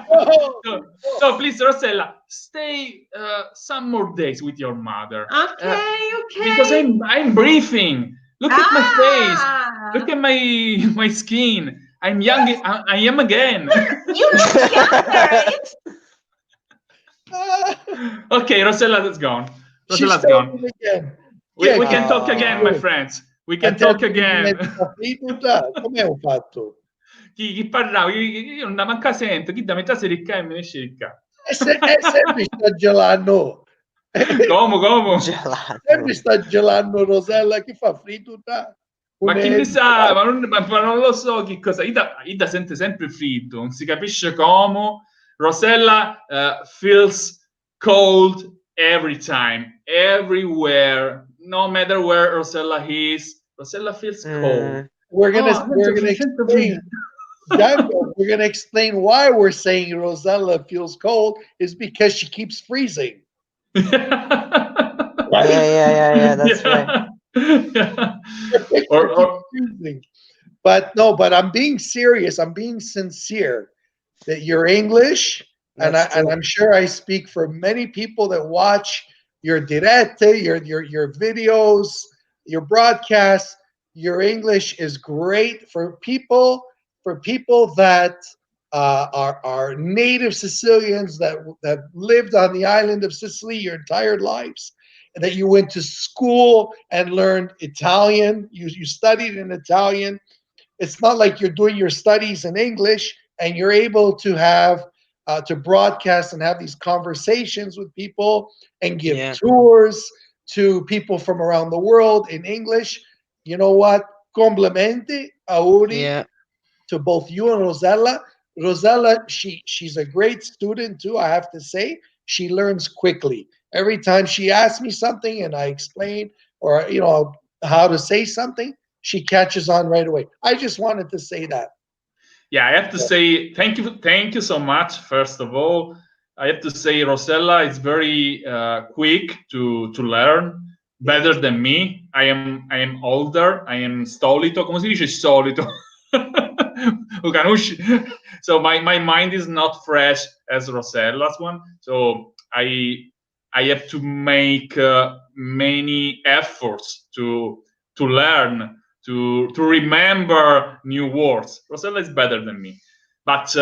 oh, so, oh. so please, Rosella, stay some more days with your mother. Okay, Because okay. I'm breathing. Look at my face. Look Ah, at my skin. I'm young. I am again. you look younger. It's Ah, Okay, Rosella's gone. she's Rosella's gone. talking again. Chi We, è we che can talk parla again, Ah. my più? friends. We A can te talk ti again. metti a fritta? Come ho fatto? Chi parlava? Io non manca sento. Chi da metà si ricca e me ne esce ricca. È sempre sta gelando. Come? Sempre Gelato. sta gelando Rosella che fa frittata. Ma chi ne sa? Ma non lo so che cosa. Ida sente sempre fritto, non si capisce come. Rosella feels cold every time, everywhere, no matter where Rosella is. Rosella feels cold. We're gonna Oh, we're gonna sento fritto. explain, Gianca, we're gonna explain why we're saying Rosella feels cold is because she keeps freezing. Right? Yeah. That's right. Yeah. Her picture keeps Or freezing. But no, but I'm being serious. I'm being sincere that you're English, and That's true. I'm sure I speak for many people that watch your dirette, your videos, your broadcasts. Your English is great for people that are native Sicilians that lived on the island of Sicily your entire lives, and that you went to school and learned Italian. You studied in Italian. It's not like you're doing your studies in English and you're able to have to broadcast and have these conversations with people and give Yeah. tours to people from around the world in English. You know what? Complimenti, auguri Yeah. to both you and Rosella. Rosella, she's a great student too, I have to say. She learns quickly. Every time she asks me something and I explain or how to say something, she catches on right away. I just wanted to say that. yeah, I have to say thank you so much. First of all, I have to say Rosella is very quick to learn, better than me. I am older. I am stolito. Come si dice solito? So my mind is not fresh as Rosella's one. So I have to make many efforts to learn to remember new words. Rosella is better than me, but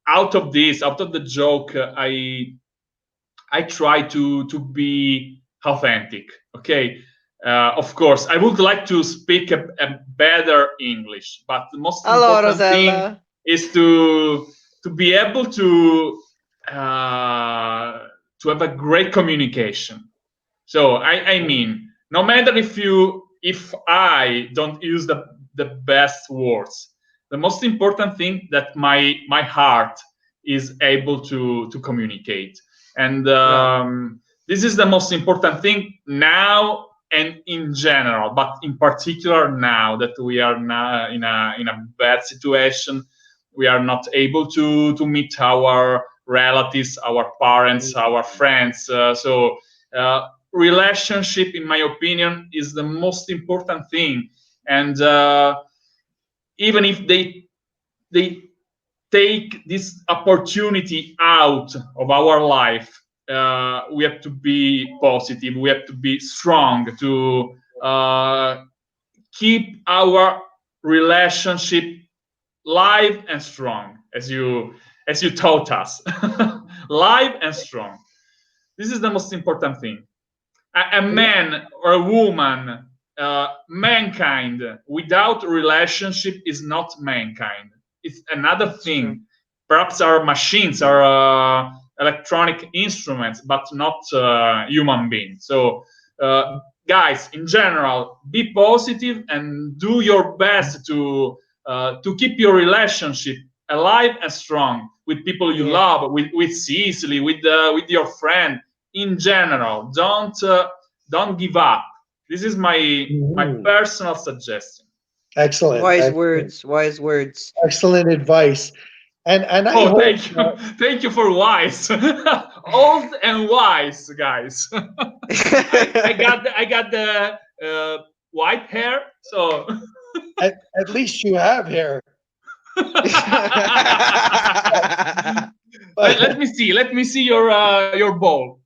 out of the joke, I try to be authentic. Okay, of course, I would like to speak a better English, but the most Hello, important thing Rosella. is to be able to have a great communication. So I mean, no matter if I don't use the best words, the most important thing that my heart is able to communicate, and Yeah. this is the most important thing now and in general, but in particular now that we are now in a bad situation, we are not able to meet our relatives, our parents, our friends. So. Relationship, in my opinion, is the most important thing, and even if they take this opportunity out of our life, we have to be positive, we have to be strong to keep our relationship live and strong, as you taught us. Live and strong, this is the most important thing. A man or a woman, mankind without relationship is not mankind. It's another It's true. thing. Perhaps our machines, our electronic instruments, but not human beings. So, guys, in general, be positive and do your best to keep your relationship alive and strong with people you Yeah. love, with Sicily, with your friend. In general, don't give up. This is my Mhm. personal suggestion. Excellent, Wise excellent, words. Wise words. excellent advice. And I Oh, hope thank you for wise. Old and wise, guys. I got the white hair, so at least you have hair. Let me see your bowl.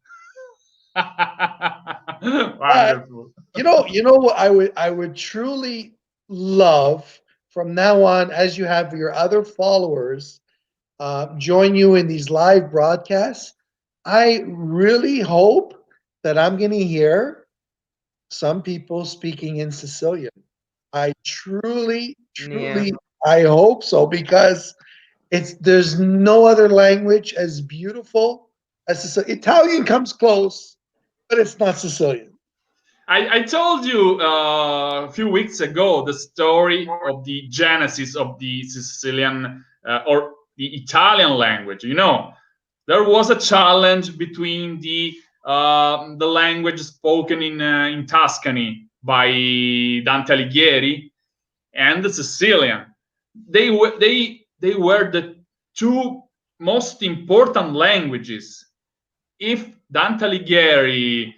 Wonderful. You know what I would truly love from now on, as you have your other followers join you in these live broadcasts. I really hope that I'm going to hear some people speaking in Sicilian. I truly, I hope so, because there's no other language as beautiful as Sicilian. Italian comes close, but it's not Sicilian. I told you a few weeks ago the story of the genesis of the Sicilian or the Italian language. You know, there was a challenge between the language spoken in Tuscany by Dante Alighieri and the Sicilian. They were the two most important languages. If Dante Alighieri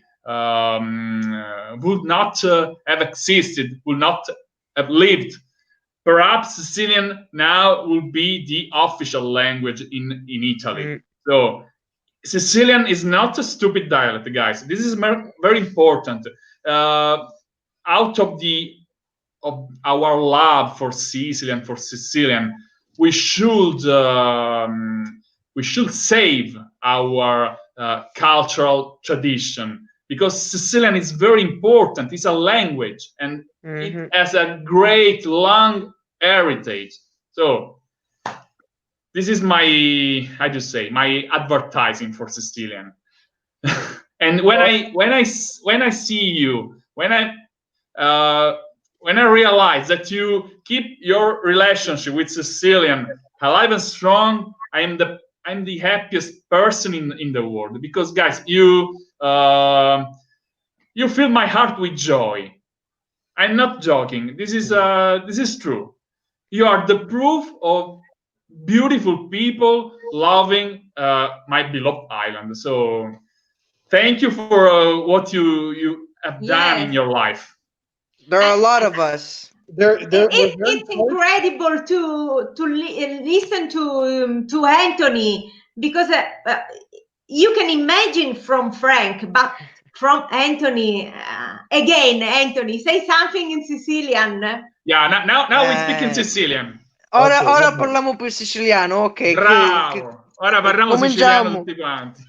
would not have existed, would not have lived, perhaps Sicilian now will be the official language in Italy. So Sicilian is not a stupid dialect, guys. This is very important. Out of our love for Sicily and for Sicilian, we should save our cultural tradition, because Sicilian is very important. It's a language, and it has a great long heritage. So this is my advertising for Sicilian. And when I see you, when I realize that you keep your relationship with Sicilian alive and strong, I'm the happiest person in the world, because guys, you fill my heart with joy. I'm not joking. This is true. You are the proof of beautiful people loving my beloved island. So thank you for what you have done in your life. There are a lot of us. It's incredible to listen to Anthony, because you can imagine from Frank, but from Anthony again. Anthony, say something in Sicilian. Yeah, now we speak in Sicilian. Ora parliamo più siciliano, ok. Bravo. Ora parliamo siciliano tutti quanti.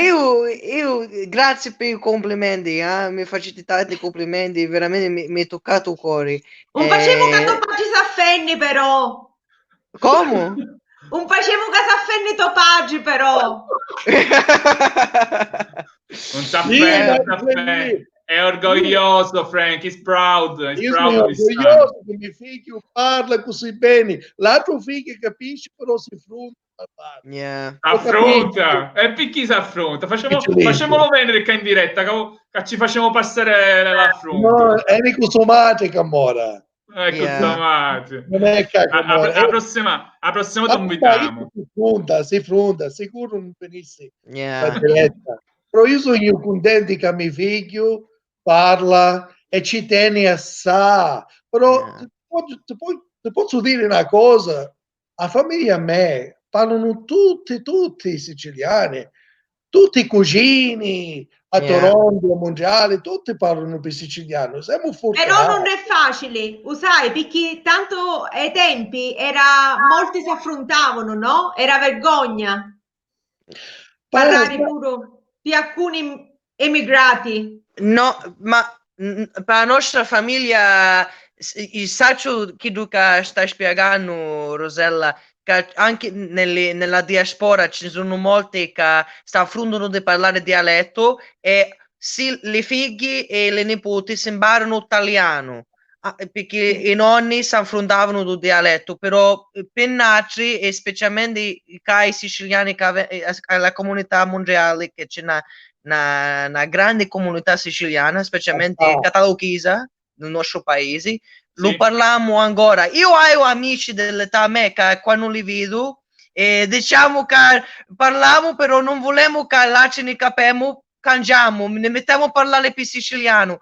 Io grazie per i complimenti, mi facete tanti complimenti, veramente mi è toccato il cuore. Non facevo che topaggi s'affenni, però. Come? Non facevo che s'affenni topaggi, però. Non s'affenni. È orgoglioso, Frank. He's proud. Io sono orgoglioso che mio figlio parla così bene. L'altro figlio capisce, però si frunta. Affronta. E perché si affronta? Facciamolo venire qua in diretta, che ci facciamo passare l'affronto. No, è nicosomatica, amore. Ecco, non è la prossima ti invitiamo. Si frunta, sicuro non venisse la diretta. Però io sono contento che mio figlio parla e ci tiene assai. Però ti posso dire una cosa, la famiglia a me parlano tutti i siciliani, tutti i cugini a Toronto, a Montreal, tutti parlano per siciliano. Siamo fortunati. Però non è facile, sai, perché tanto ai tempi molti si affrontavano, no? Era vergogna parlare pure di alcuni emigrati. No, ma per la nostra famiglia, il sacco che tu stai spiegando, Rosella, che anche nella diaspora ci sono molti che stanno affrontando di parlare dialetto, e sì, le figlie e le nipoti si imparano italiano, perché i nonni si affrontavano del dialetto, però per nascere, e specialmente i siciliani, la comunità mondiale, che c'è una grande comunità siciliana, specialmente Cattolica E nel nostro paese, lo parliamo ancora. Io ho amici dell'età mia che quando li vedo, diciamo che parliamo, però non vogliamo che là ce ne capiamo, cangiamo, ne mettiamo a parlare più siciliano.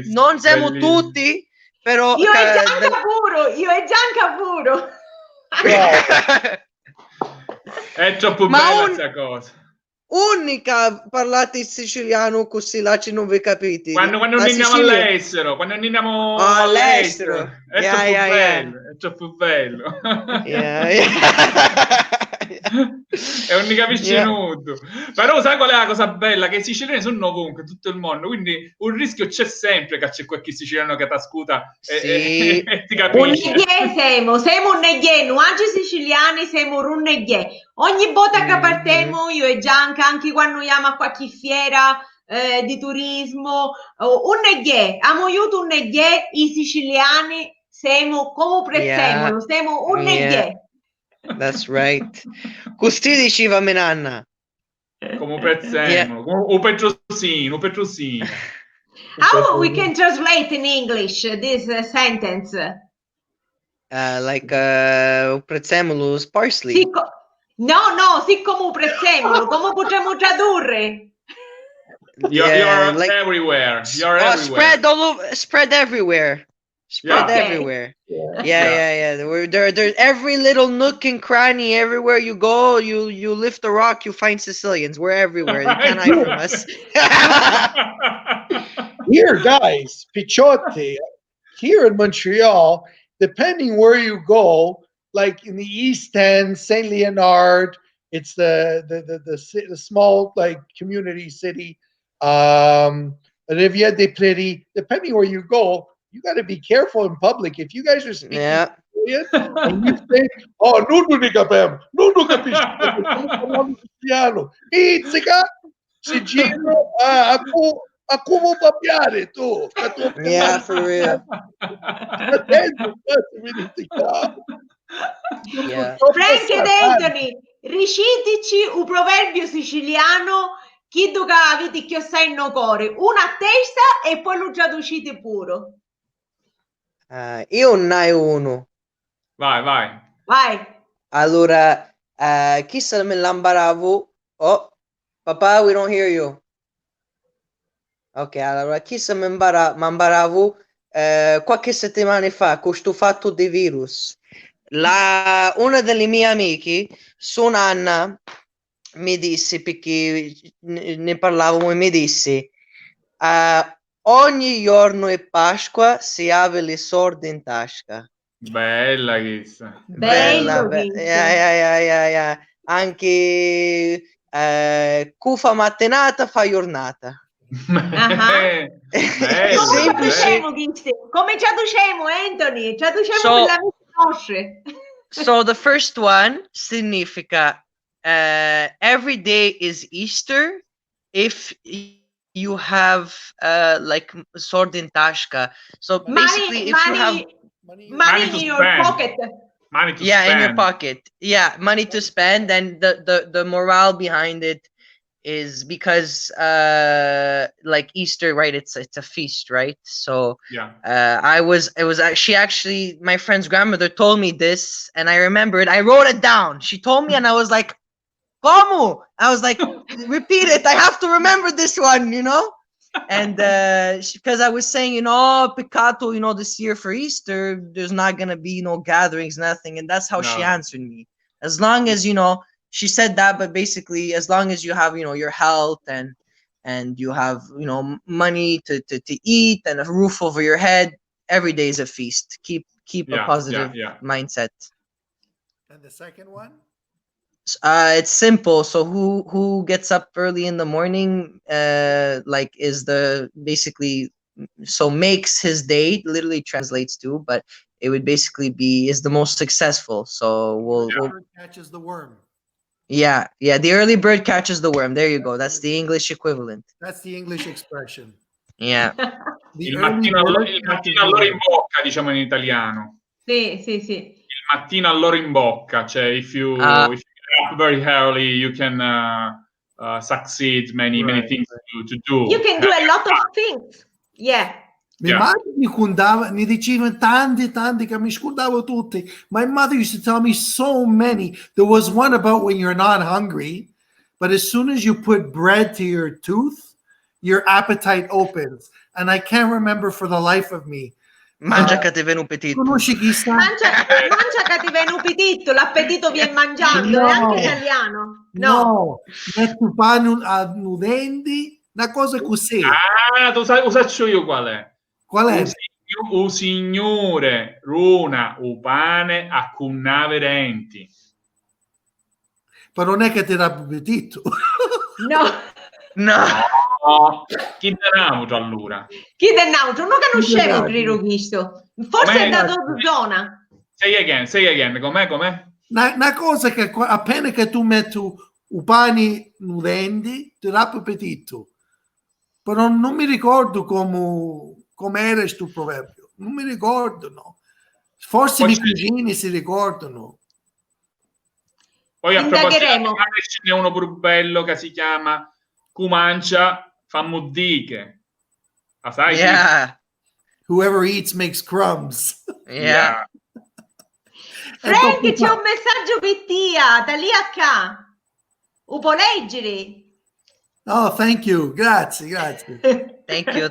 Non siamo tutti, però io e Gianca puro. È troppo Ma bella un- questa cosa. Unica parlate il siciliano così là ci non vi capite. Quando La andiamo Sicilia- all'estero, quando andiamo Oh, all'estero, all'estero. è Yeah, troppo yeah, yeah. bello, è troppo bello. Yeah, yeah. E non ne capisce Yeah. nudo. Però sai qual è la cosa bella? Che i siciliani sono ovunque, tutto il mondo, quindi un rischio c'è sempre che c'è qualche siciliano che ti ascolta Sì. e ti Un capisce. neghiè siamo un neghiè, noi siciliani siamo un neghiè. Ogni volta che partiamo, io e Gianca, anche quando andiamo a qualche fiera di turismo, un neghiè, abbiamo aiuto un neghiè, i siciliani siamo come prezzemolo, siamo un neghiè. That's right. Così diceva mia nonna. Come prezzemolo, o petrosino, o petrosino. How we can translate in English this sentence? Like prezzemolo parsley. Sì, no, sì come un prezzemolo, come possiamo tradurre? You're like everywhere. You're everywhere. spread all over, spread everywhere. Spread Yeah. everywhere. Yeah. Yeah. There's every little nook and cranny everywhere you go. You lift a rock, you find Sicilians. We're everywhere. You can't hide from us. Here, guys, Picciotti, here in Montreal, depending where you go, like in the East End, Saint Leonard, it's the small like community city. Riviera des Prairies, depending where you go, you got to be careful in public. If you guys are speaking Italian and you say, "Oh, non ne capiamo, non capisco italiano, pizzica, sigillo, a come papiare tu?" Yeah, for real. Yeah. Frank and Anthony, ricitici un proverbio siciliano chi tu che avete chiossà in no core, una a testa e poi lo traducite pure. Io ne ho uno. Vai. Allora, chi se me l'imbaravo? Oh, papà, we don't hear you. Ok, allora, chi se mi imbaravo qualche settimana fa con questo fatto di virus. Una delle mie amiche, Anna, mi disse, perché ne parlavamo e mi disse, ogni giorno è Pasqua si apre le soldi in tasca. Bella questa. Bello, Yeah. Anche cufa mattinata fa giornata. Come traduciamo, Anthony? Traduciamo per la nostre. So the first one significa every day is Easter if you have like soldi in tasca. So basically, if you have money in your pocket. Money to spend. In your pocket. Yeah, money to spend, and the morale behind it is because like Easter, right? It's a feast, right? So actually my friend's grandmother told me this, and I remembered. I wrote it down. She told me, and I was like, "Como?" I was like, "Repeat it. I have to remember this one," you know. And because I was saying, peccato, this year for Easter, there's not gonna be no gatherings, nothing, and that's how she answered me. As long as she said that, but basically, as long as you have your health and you have money to eat and a roof over your head, every day is a feast. Keep a positive mindset. And the second one? It's simple. So who gets up early in the morning, like is the basically so makes his day, literally translates to, but it would basically be is the most successful. So we'll catches the worm. Yeah, the early bird catches the worm. There you go. That's the English equivalent. That's the English expression. Yeah. Il mattino all'ora in bocca, diciamo in italiano. Sì. Il mattino all'ora in bocca, cioè if you get up very early, you can succeed many things to do. You can do a lot of things. Yeah. Mia madre mi diceva tanti che mi scordavo tutti. My mother used to tell me so many. There was one about when you're not hungry, but as soon as you put bread to your tooth, your appetite opens. And I can't remember for the life of me. Mangia che ti viene un petito. Conosci chi sta? Mangia che ti viene un appetito, l'appetito viene mangiando, è anche italiano. No. No, metto pane a nudenti, una cosa così. Ah, tu sai, usaccio io qual è? Qual è? O signore runa o pane a cunnave denti. Ma non è che ti dà appetito. No. No. No, chi denaro allora? Chi è nato? Non conoscevo il Riro Cristo. Forse è da zona. Say again. Com'è? Una cosa che appena che tu metti i pani nudenti, ti dà appetito. Però non mi ricordo come era questo proverbio. Non mi ricordo, no. Forse i miei cugini si ricordano. Poi a proposito, Indagheremo. ce n'è uno pure bello che si chiama Cumancia fa muddiche. Ah, sai? Yeah. Whoever eats makes crumbs. Yeah. Frank, c'è un messaggio per te, da lì a qua. Lo può leggere? Oh, thank you. Grazie. Thank you.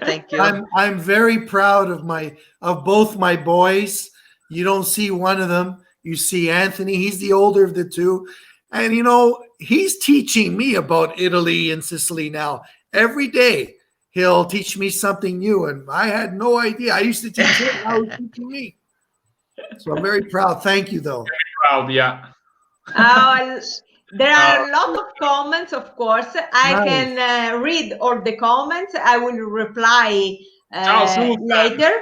I'm very proud of both my boys. You don't see one of them. You see Anthony. He's the older of the two. And, you know, he's teaching me about Italy and Sicily now. Every day, he'll teach me something new. And I had no idea. I used to teach him. Now he's teaching me. So I'm very proud. Thank you, though. Very proud, yeah. There are a lot of comments, of course. I can read all the comments. I will reply later.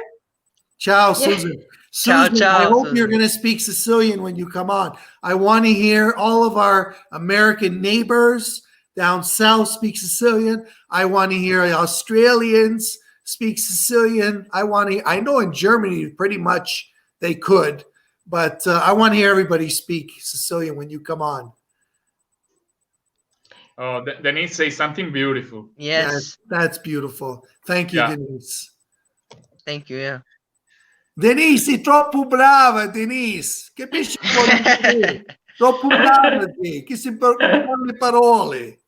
Ciao, Susan. Susan, Ciao, I hope Susan. you're going to speak Sicilian when you come on. I want to hear all of our American neighbors down south speak Sicilian. I want to hear Australians speak Sicilian. I know in Germany pretty much they could, but I want to hear everybody speak Sicilian when you come on. Oh, Denise say something beautiful. Yes. That's beautiful. Thank you, Yeah. Denise. Thank you. Yeah. Denise, sei troppo brava, Denise. Che pesce troppo brava te, che si buone le parole.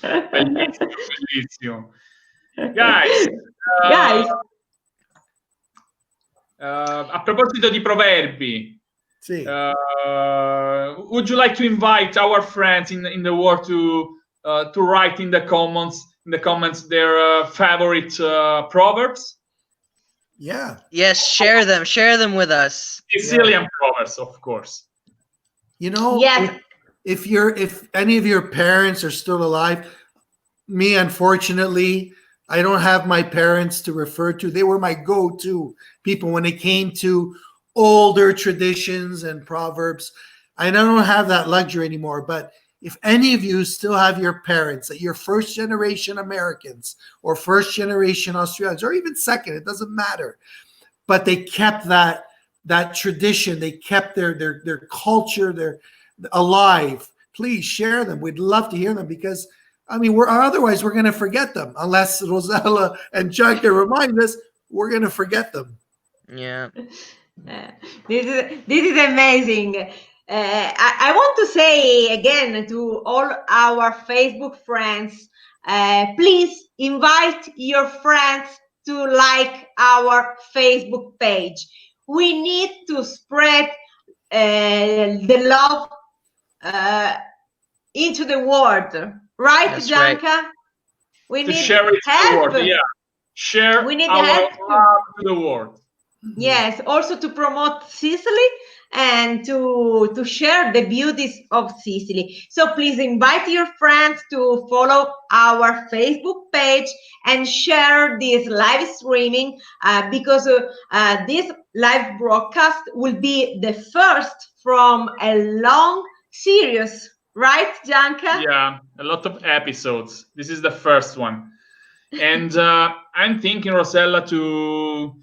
Bellissimo. Guys, a proposito di proverbi, Sì. would you like to invite our friends in the world to write in the comments their favorite proverbs? Yeah. Yes. Share them with us. Sicilian proverbs, of course. You know, Yes. if any of your parents are still alive, me, unfortunately, I don't have my parents to refer to. They were my go-to people when it came to older traditions and proverbs. I don't have that luxury anymore. But if any of you still have your parents, that you're first generation Americans or first generation Australians, or even second, it doesn't matter. But they kept that tradition. They kept their culture, their alive. Please share them. We'd love to hear them because, I mean, otherwise we're going to forget them. Unless Rosella and Gianca remind us, we're going to forget them. Yeah. This is amazing. I want to say again to all our Facebook friends, please invite your friends to like our Facebook page. We need to spread the love into the world, right, That's Gianca? right. We To need share it to the help. world, yeah. Share We need our help. love to the world. Yes, also to promote Sicily and to share the beauties of Sicily. So please invite your friends to follow our Facebook page and share this live streaming because this live broadcast will be the first from a long series, right, Gianca? Yeah, a lot of episodes. This is the first one. And I'm thinking, Rosella, to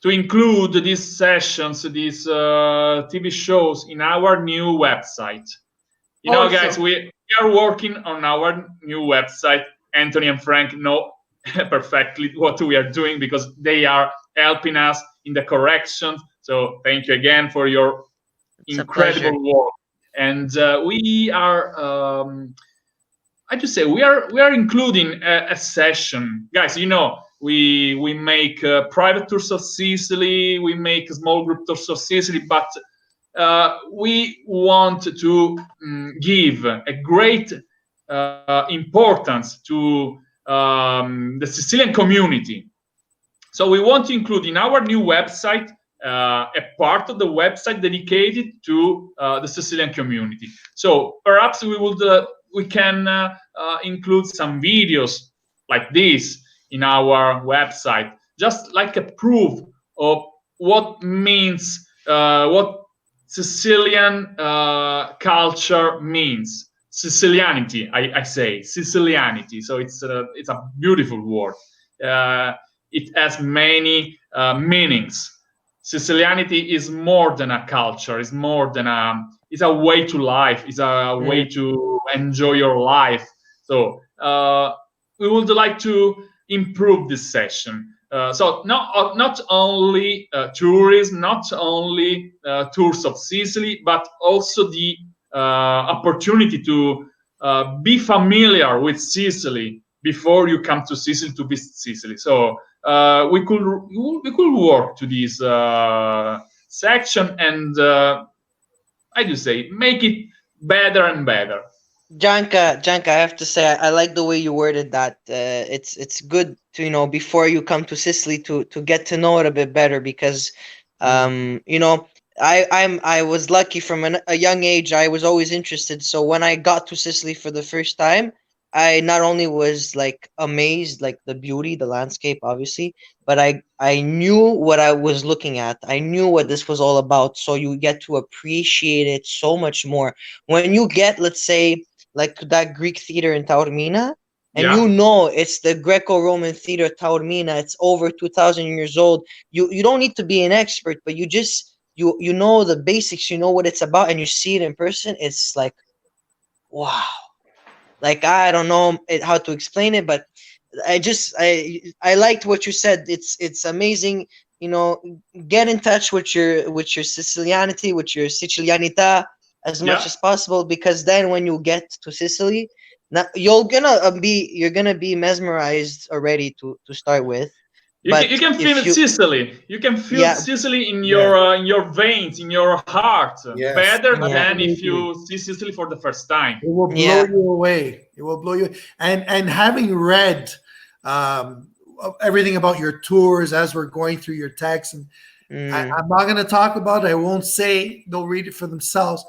include these sessions, these TV shows in our new website. You know, Also. guys, we are working on our new website. Anthony and Frank know perfectly what we are doing because they are helping us in the corrections. So thank you again for your incredible work. And we are, I just say we are including a session, guys. You know, we make private tours of Sicily, we make small group tours of Sicily, but we want to give a great importance to the Sicilian community. So we want to include in our new website a part of the website dedicated to the Sicilian community. So perhaps we can include some videos like this in our website, just like a proof of what means, what Sicilian culture means. Sicilianity, I say Sicilianity. So it's a beautiful word. It has many meanings. Sicilianity is more than a culture. It's more than it's a way to life. It's a way to enjoy your life. So we would like to improve this session. So not only tourism, not only tours of Sicily, but also the opportunity to be familiar with Sicily before you come to Sicily to visit Sicily. So we could work to this section and I do say make it better and better. Gianca, I have to say, I like the way you worded that. It's good to, before you come to Sicily to get to know it a bit better, because I was lucky from a young age. I was always interested. So when I got to Sicily for the first time, I not only was like amazed, like the beauty, the landscape, obviously, but I knew what I was looking at. I knew what this was all about. So you get to appreciate it so much more. When you get, let's say, like that Greek theater in Taormina, and it's the Greco-Roman theater Taormina, it's over 2,000 years old. You don't need to be an expert, but you just you know the basics, you know what it's about, and you see it in person. It's like, wow. Like, I don't know how to explain it, but I liked what you said. It's amazing. Get in touch with your Sicilianity, with your Sicilianità as much as possible, because then when you get to Sicily, you're gonna be mesmerized already to start with. You can feel Sicily. You can feel Sicily in your veins, in your heart, better than if you see Sicily for the first time. It will blow you away. It will blow you. And having read everything about your tours as we're going through your text, and I'm not going to talk about it. I won't say. They'll read it for themselves.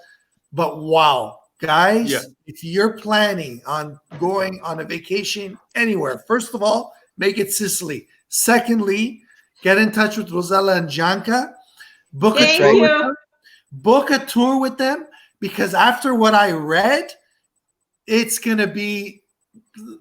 But wow, guys, if you're planning on going on a vacation anywhere, first of all, make it Sicily. Secondly, get in touch with Rosella and Gianca. Book a tour with them, because after what I read, it's going to be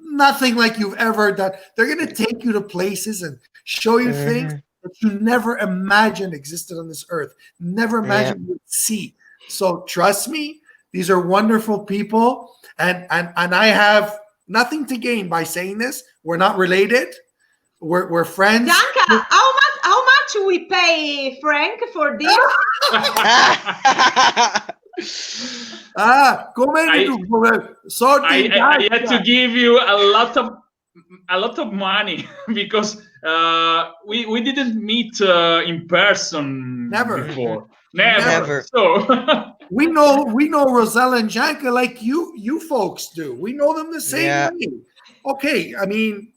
nothing like you've ever done. They're going to take you to places and show you things that you never imagined existed on this earth, never imagined you would see. So trust me, these are wonderful people, and I have nothing to gain by saying this. We're not related. We're friends. Gianca, how much we pay Frank for this? I had to give you a lot of money because we didn't meet in person before. Never. So we know Rosella and Gianca like you folks do. We know them the same way. Okay, I mean,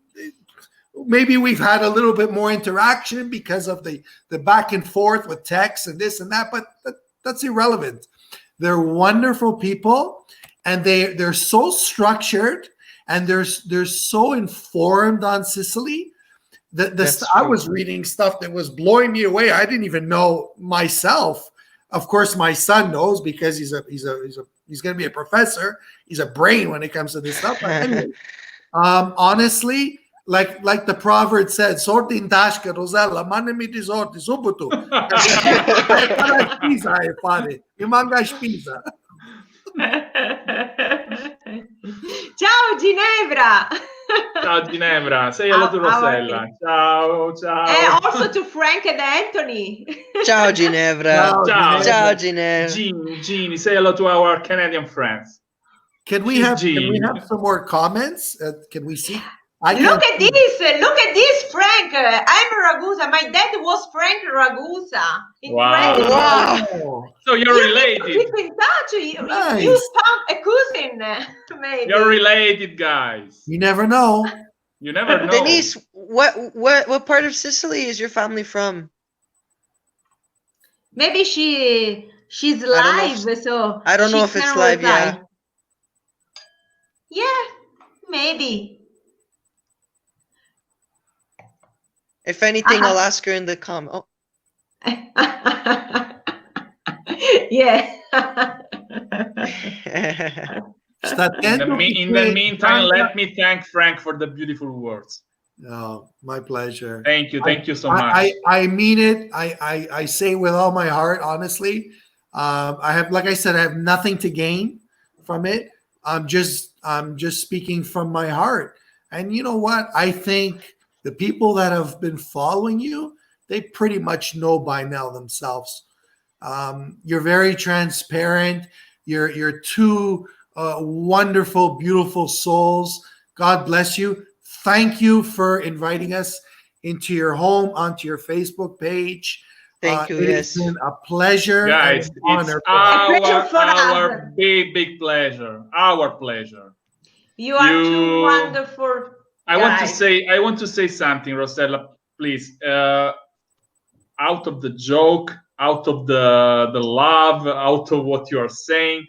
maybe we've had a little bit more interaction because of the back and forth with text and this and that, but that's irrelevant. They're wonderful people, and they're so structured, and they're so informed on Sicily. I was reading stuff that was blowing me away. I didn't even know myself. Of course, my son knows because he's going to be a professor. He's a brain when it comes to this stuff. But anyway, honestly, like the proverb said, "Sorti in tasca, Rosella, mandami i soldi subito." Mi manca spesa. Ciao Ginevra. Ciao Ginevra, say hello to Rosella. Ciao. And also to Frank and Anthony. Ciao Ginevra. Ciao Ginevra. Jeannie, say hello to our Canadian friends. Can we have some more comments? Can we see? Look at this, Frank. Frank. I'm Ragusa. My dad was Frank Ragusa. Wow. Incredible. Wow. So you're You need to related. keep in touch. You Nice. found a cousin, maybe. You're related, guys. You never know. You never know. Denise, what part of Sicily is your family from? Maybe she's don't know live, if- so I don't know she if it's can live, reply. yeah. Yeah, maybe. If anything, I'll ask her in the comment. Oh, Yeah. Sta In attento the perché meantime, Gianca- let me thank Frank for the beautiful words. Oh, my pleasure. Thank you so much. I mean it. I say with all my heart, honestly. I have, like I said, I have nothing to gain from it. I'm just speaking from my heart. And you know what? I think the people that have been following you, they pretty much know by now themselves. You're very transparent. You're two wonderful, beautiful souls. God bless you. Thank you for inviting us into your home, onto your Facebook page. thank you. It Yes. has been a pleasure Guys, and an it's honor. pleasure for our us. big pleasure. Our pleasure. You are two You- wonderful I want guys. to say something, Rosella, please. Out of the joke, out of the love, out of what you are saying,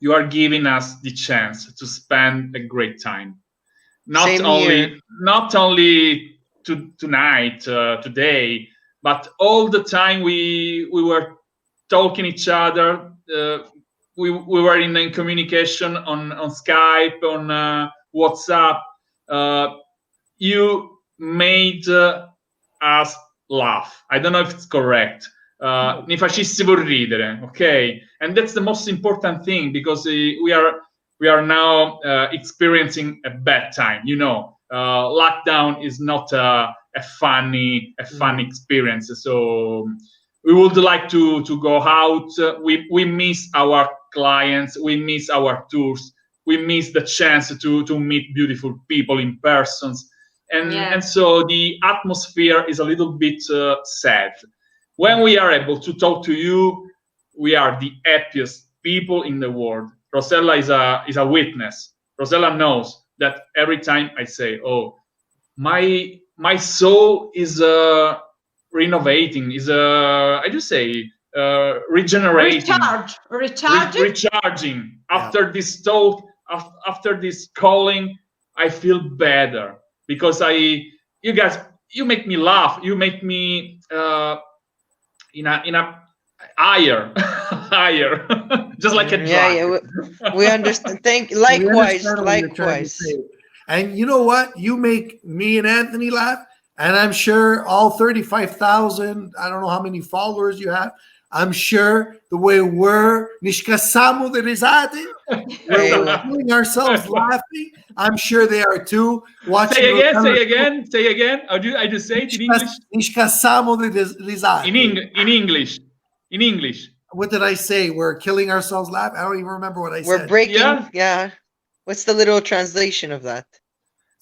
you are giving us the chance to spend a great time. Same here. Not only tonight, today, but all the time we were talking each other. We were in communication on Skype, on WhatsApp. You made us laugh. I don't know if it's correct. Mi facessimo ridere, okay? And that's the most important thing, because we are now experiencing a bad time. You know, lockdown is not a funny experience. So we would like to go out. We miss our clients. We miss our tours. We miss the chance to meet beautiful people in persons. And so the atmosphere is a little bit sad. When we are able to talk to you, we are the happiest people in the world. Rosella is a witness. Rosella knows that every time I say, "Oh, my soul is renovating," is I just say regenerating, recharging. After this talk, after this calling, I feel better, because you guys, you make me laugh. You make me in a higher, just like a drug. Yeah, we understand. We Likewise, understand what you're trying to likewise. say. And you know what? You make me and Anthony laugh, and I'm sure all 35,000, I don't know how many followers you have, I'm sure the way we're nishkasamo de risate, we're killing ourselves laughing. I'm sure they are too. Watching Say again. How do I just say it in English? Nishkasamo de risate. In English. What did I say? We're killing ourselves laughing? I don't even remember what I We're said. breaking. Yeah. What's the literal translation of that?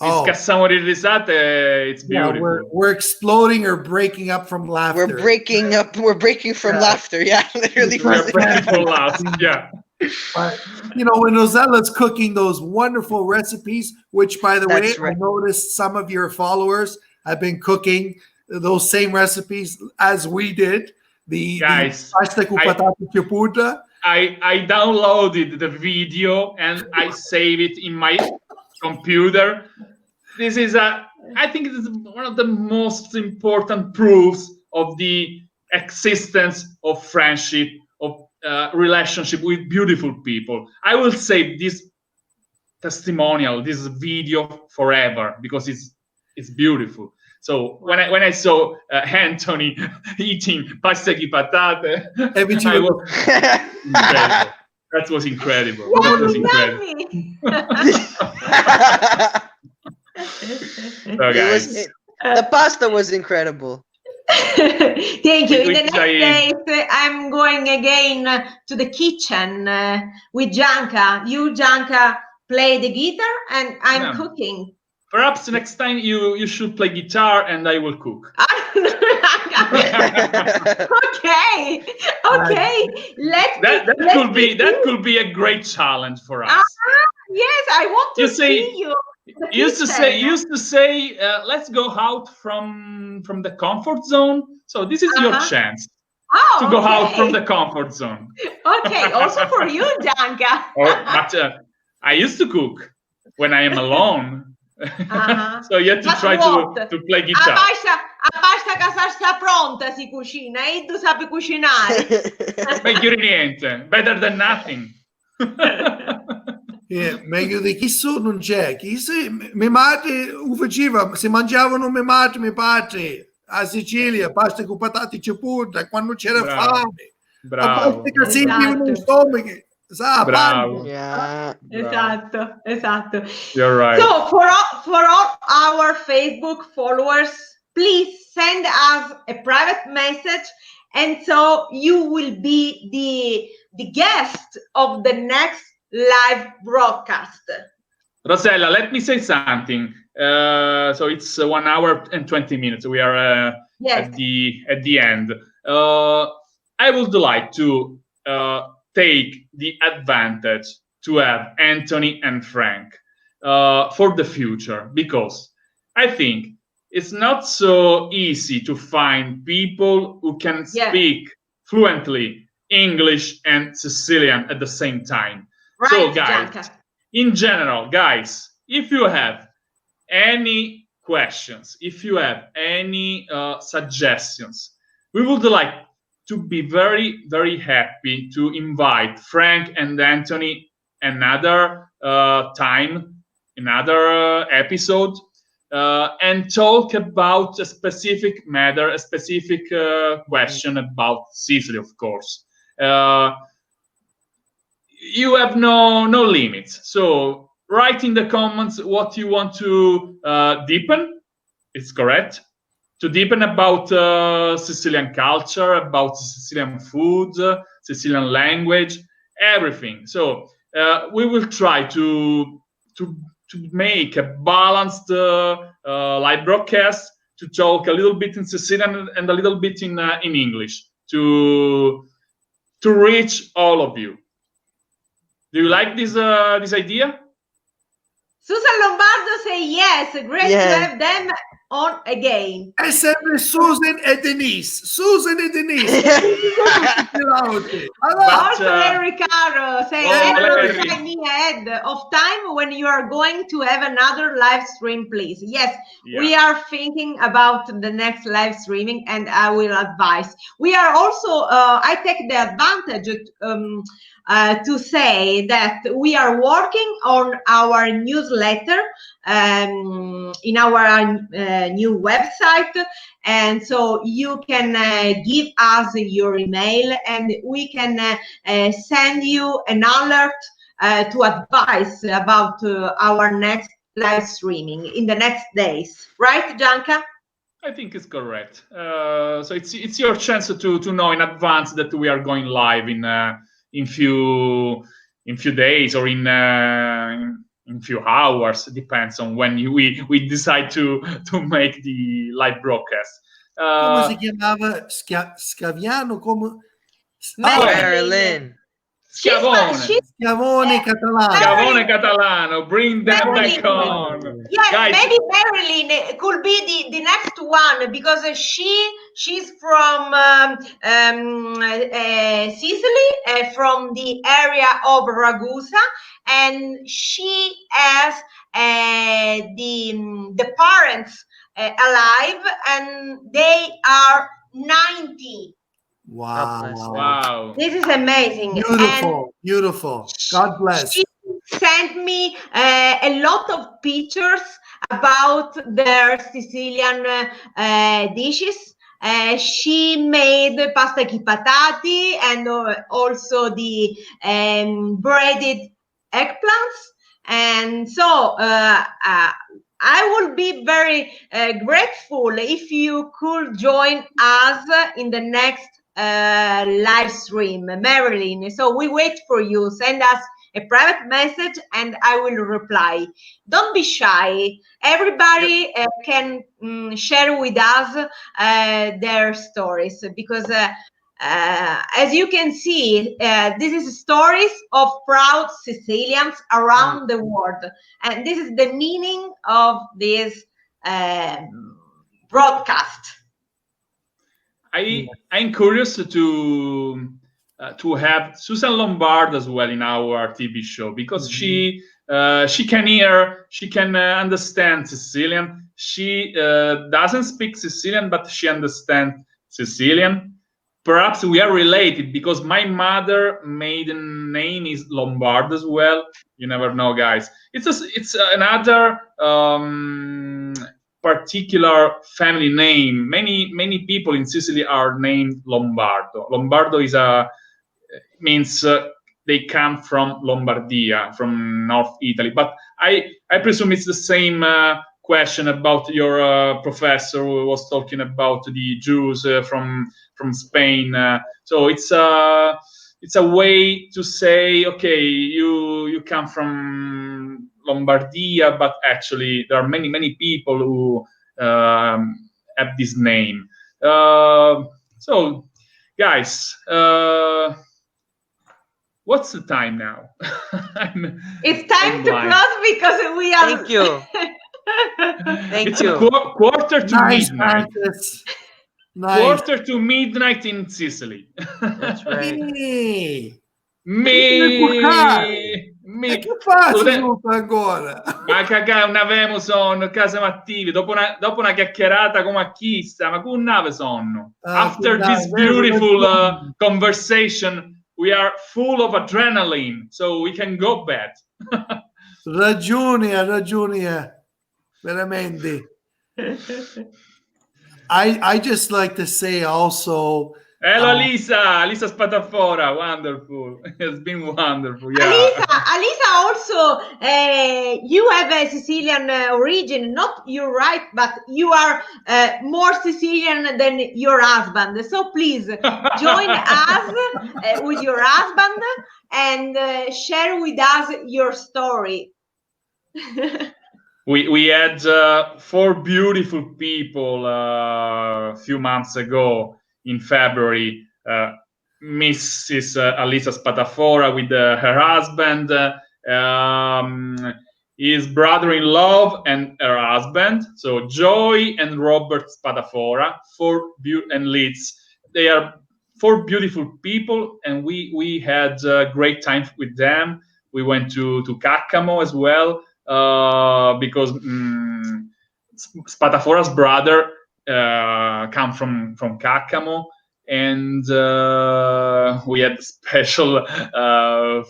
Oh. Scassammo di risate, it's Yeah, beautiful. we're exploding or breaking up from laughter. We're breaking up. We're breaking from laughter. Yeah, literally. We're breaking from laughs. Yeah. But you know, when Rosella's cooking those wonderful recipes, which by the way, That's right. I noticed some of your followers have been cooking those same recipes as we did. Guys, pasta con patate ciabatta. I downloaded the video and I save it in my computer. This is I think it is one of the most important proofs of the existence of friendship, of relationship with beautiful people. I will save this testimonial, this video forever, because it's beautiful. So when I saw Anthony eating pasta di patate, that was incredible. That was incredible. So guys, the pasta was incredible. Thank you. In the next days, I'm going again to the kitchen with Gianca. You, Gianca, play the guitar, and I'm cooking. Perhaps next time you should play guitar and I will cook. Okay, that could be a great challenge for us. Yes, I want to see you. Used to say, let's go out from the comfort zone. So this is your chance to go out from the comfort zone. Okay, also for you, Gianca. But I used to cook when I am alone. So you have to try to play guitar. A pasta casa sta pronta si cucina, e tu sapi cucinare. Meglio di niente, better than nothing. Meglio di chissà non c'è. Chissà, mia madre faceva, si mangiavano mia madre e mio padre a Sicilia, pasta con patate e cipolla, quando c'era fame. Bravo. La pasta che sentivano in stomaco. Bravo. Yeah. Esatto. You're right. So for all our Facebook followers, please send us a private message, and so you will be the guest of the next live broadcast. Rosella, let me say something. So it's 1 hour and 20 minutes. We are at the end. I would like to take the advantage to have Anthony and Frank for the future, because I think it's not so easy to find people who can speak fluently English and Sicilian at the same time. Right, so guys, Gianca. In general, guys, if you have any questions, if you have any suggestions, we would like to be very, very happy to invite Frank and Anthony another time, another episode, and talk about a specific matter, a specific question about Sicily, of course. You have no limits. So write in the comments what you want to deepen. It's correct. To deepen about Sicilian culture, about Sicilian food, Sicilian language, everything. So we will try to make a balanced live broadcast, to talk a little bit in Sicilian and a little bit in English, to reach all of you. Do you like this idea? Susan Lombardo say yes. Great to have them on again. È sempre Susan e Denise. Susan e Denise. Also Ricardo say me ahead of time when you are going to have another live stream, please. Yes, we are thinking about the next live streaming, and I will advise. We are also, I take the advantage to say that we are working on our newsletter in our new website, and so you can give us your email and we can send you an alert to advise about our next live streaming in the next days, right, Gianca? I think it's correct. So it's your chance to know in advance that we are going live in few days or in few hours. It depends on when we decide to make the live broadcast. Come si chiamava? Scaviano? Come? Marilyn. Schiavone Catalano. Bring them back on. Yes, guys. Maybe Marilyn could be the next one, because she's from Sicily, from the area of Ragusa, and she has the parents alive, and they are 90. Wow. This is amazing. Beautiful. God bless. She sent me a lot of pictures about their Sicilian dishes. She made pasta chi patati and also the breaded eggplants. And so I would be very grateful if you could join us in the next live stream, Marilyn. So we wait for you. Send us a private message and I will reply. Don't be shy. Everybody can share with us their stories, because as you can see, this is stories of proud Sicilians around the world, and this is the meaning of this broadcast. I'm curious to have Susan Lombard as well in our TV show, because she can hear, she can understand Sicilian. She doesn't speak Sicilian, but she understands Sicilian. Perhaps we are related, because my mother maiden name is Lombard as well. You never know, guys. It's another particular family name. Many people in Sicily are named Lombardo. Lombardo means they come from Lombardia, from North Italy. But I presume it's the same question about your professor who was talking about the Jews from Spain. So it's a way to say, okay, you come from Lombardia, but actually there are many people who have this name. So, guys, what's the time now? It's time to close because we are. Thank you. It's a quarter to midnight. Nice. Quarter to midnight in Sicily. That's right. Ma che fai ancora? Ma cagà, non avevamo sonno, casa attivi, dopo una chiacchierata come a chi sta, ma con nave sonno. After this beautiful conversation, we are full of adrenaline, so we can go bed. Ragione, veramente. I just like to say also. Hello, Lisa Spatafora, wonderful. It's been wonderful. Yeah. Alisa, also, you have a Sicilian origin, not you're right, but you are more Sicilian than your husband. So please join us with your husband and share with us your story. We had 4 beautiful people a few months ago in February. Mrs. Alisa Spatafora with her husband, his brother-in-law and her husband. So Joy and Robert Spatafora, 4 and Liz. They are 4 beautiful people, and we had a great time with them. We went to Caccamo as well, because Spatafora's brother come from Caccamo, and we had special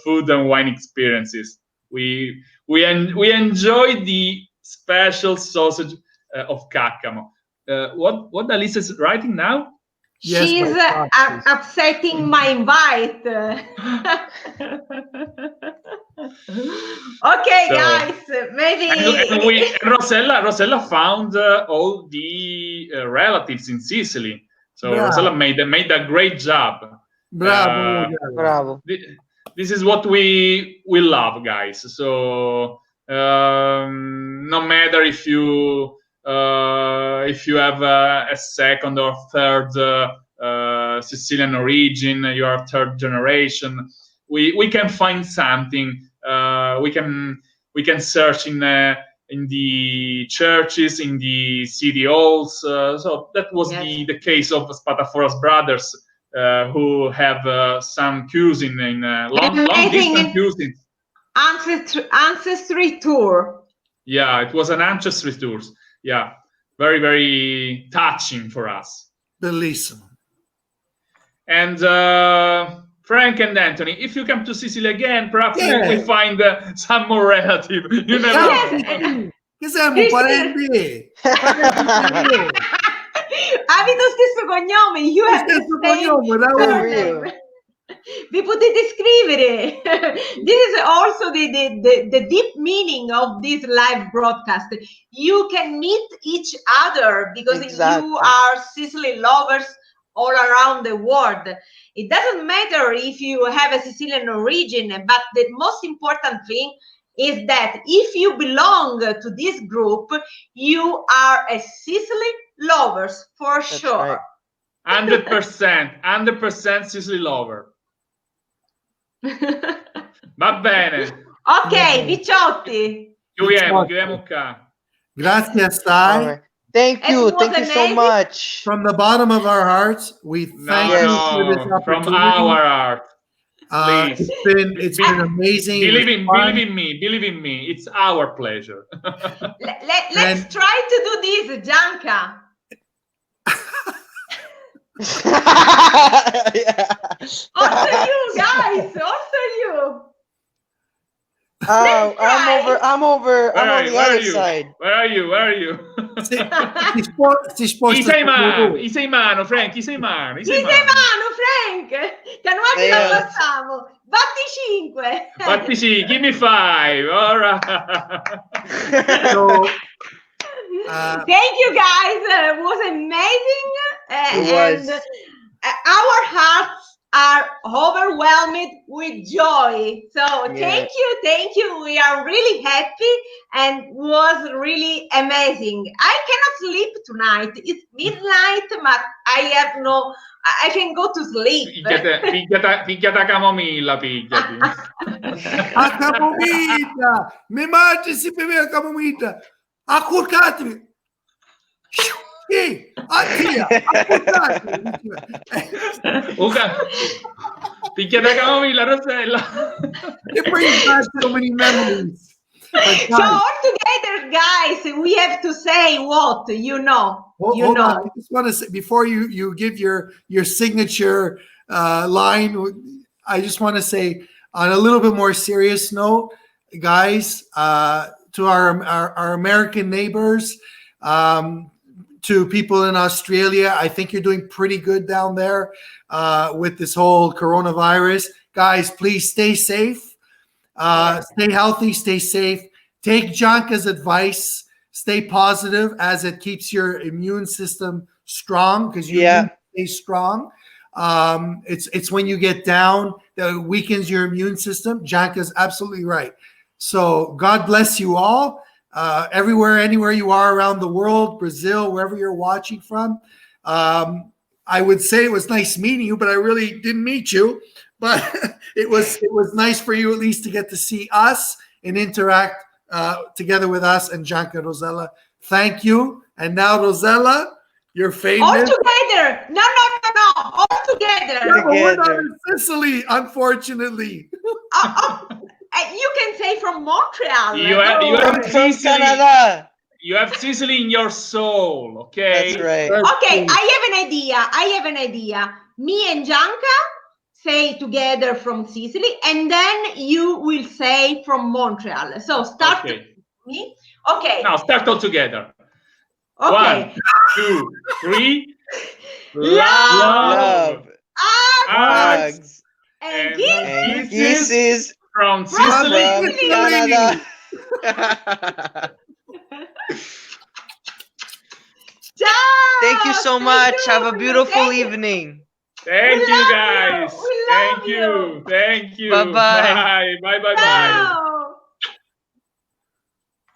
food and wine experiences. We enjoyed the special sausage of Caccamo. What Alisa is writing now? Yes, she's upsetting my invite. Okay, so, guys, maybe. And Rosella found all the relatives in Sicily. So bravo. Rosella made a great job. Bravo. This is what we love, guys. So no matter if you have a second or third Sicilian origin, you are third generation, we can find something. We can search in the churches, in the city halls. So that was the case of Spatafora's brothers, who have some cuisine in long distance cuisine. Ancestry tour. Yeah, it was an ancestry tour. Yeah, very, very touching for us. Bellissimo. And Frank and Anthony, if you come to Sicily again, perhaps we find some more relative. You never know. Che siamo parenti? Avete lo stesso cognome. You have the same. Vi potete scrivere. This is also the deep meaning of this live broadcast. You can meet each other because you are Sicily lovers all around the world. It doesn't matter if you have a Sicilian origin, but the most important thing is that if you belong to this group, you are a Sicily lovers for sure. Right. 100% Sicily lover. Va bene. Ok, Picciotti. Chiudiamo qua. Grazie assai. Thank you so amazing. much. From the bottom of our hearts, we thank you for this opportunity. From our heart. Please. It's been amazing. Believe in me. It's our pleasure. Let's try to do this, Gianca. Also you guys, also you. Oh, I'm on the other side. Where are you? Si sposta Chi sei mano, Frank? Chi sei mano? Chi sei mano, Frank? Che noi la facciamo. Batti 5. Batti sì, give me 5. All right. So, thank you guys. It was amazing. And our hearts are overwhelmed with joy. So thank you. We are really happy and was really amazing. I cannot sleep tonight. It's midnight, but I can go to sleep. Picchiata camomilla, picchiati. a camomilla! Mi mangi si beve a camomilla! Accurcatevi! Sì, anch'io! Picchiata camomilla, Rosella. It brings back so many memories. So all together, guys, we have to say what Hold on. I just want to say before you give your signature line. I just want to say on a little bit more serious note, guys, to our American neighbors, to people in Australia, I think you're doing pretty good down there with this whole coronavirus. Guys, please stay safe. Stay healthy, stay safe. Take Gianca's advice. Stay positive as it keeps your immune system strong because you need to stay strong. It's when you get down that it weakens your immune system. Gianca's absolutely right. So God bless you all. Anywhere you are around the world, Brazil, wherever you're watching from. I would say it was nice meeting you, but I really didn't meet you. But it was nice for you at least to get to see us and interact together with us and Gianca and Rosella. Thank you. And now, Rosella, you're famous. All together. No. All together. Yeah, we're not in Sicily, unfortunately. You can say from Montreal. You have from Sicily. Canada. You have Sicily in your soul, okay? That's right. Okay, I have an idea. Me and Gianca say together from Sicily, and then you will say from Montreal. So start me. Okay. Now start all together. Okay. 1, 2, 3. Love. Hugs. And kisses from Sicily. Canada. Thank you so much. Have a beautiful evening. Thank you, guys. Thank you. Bye-bye. Bye.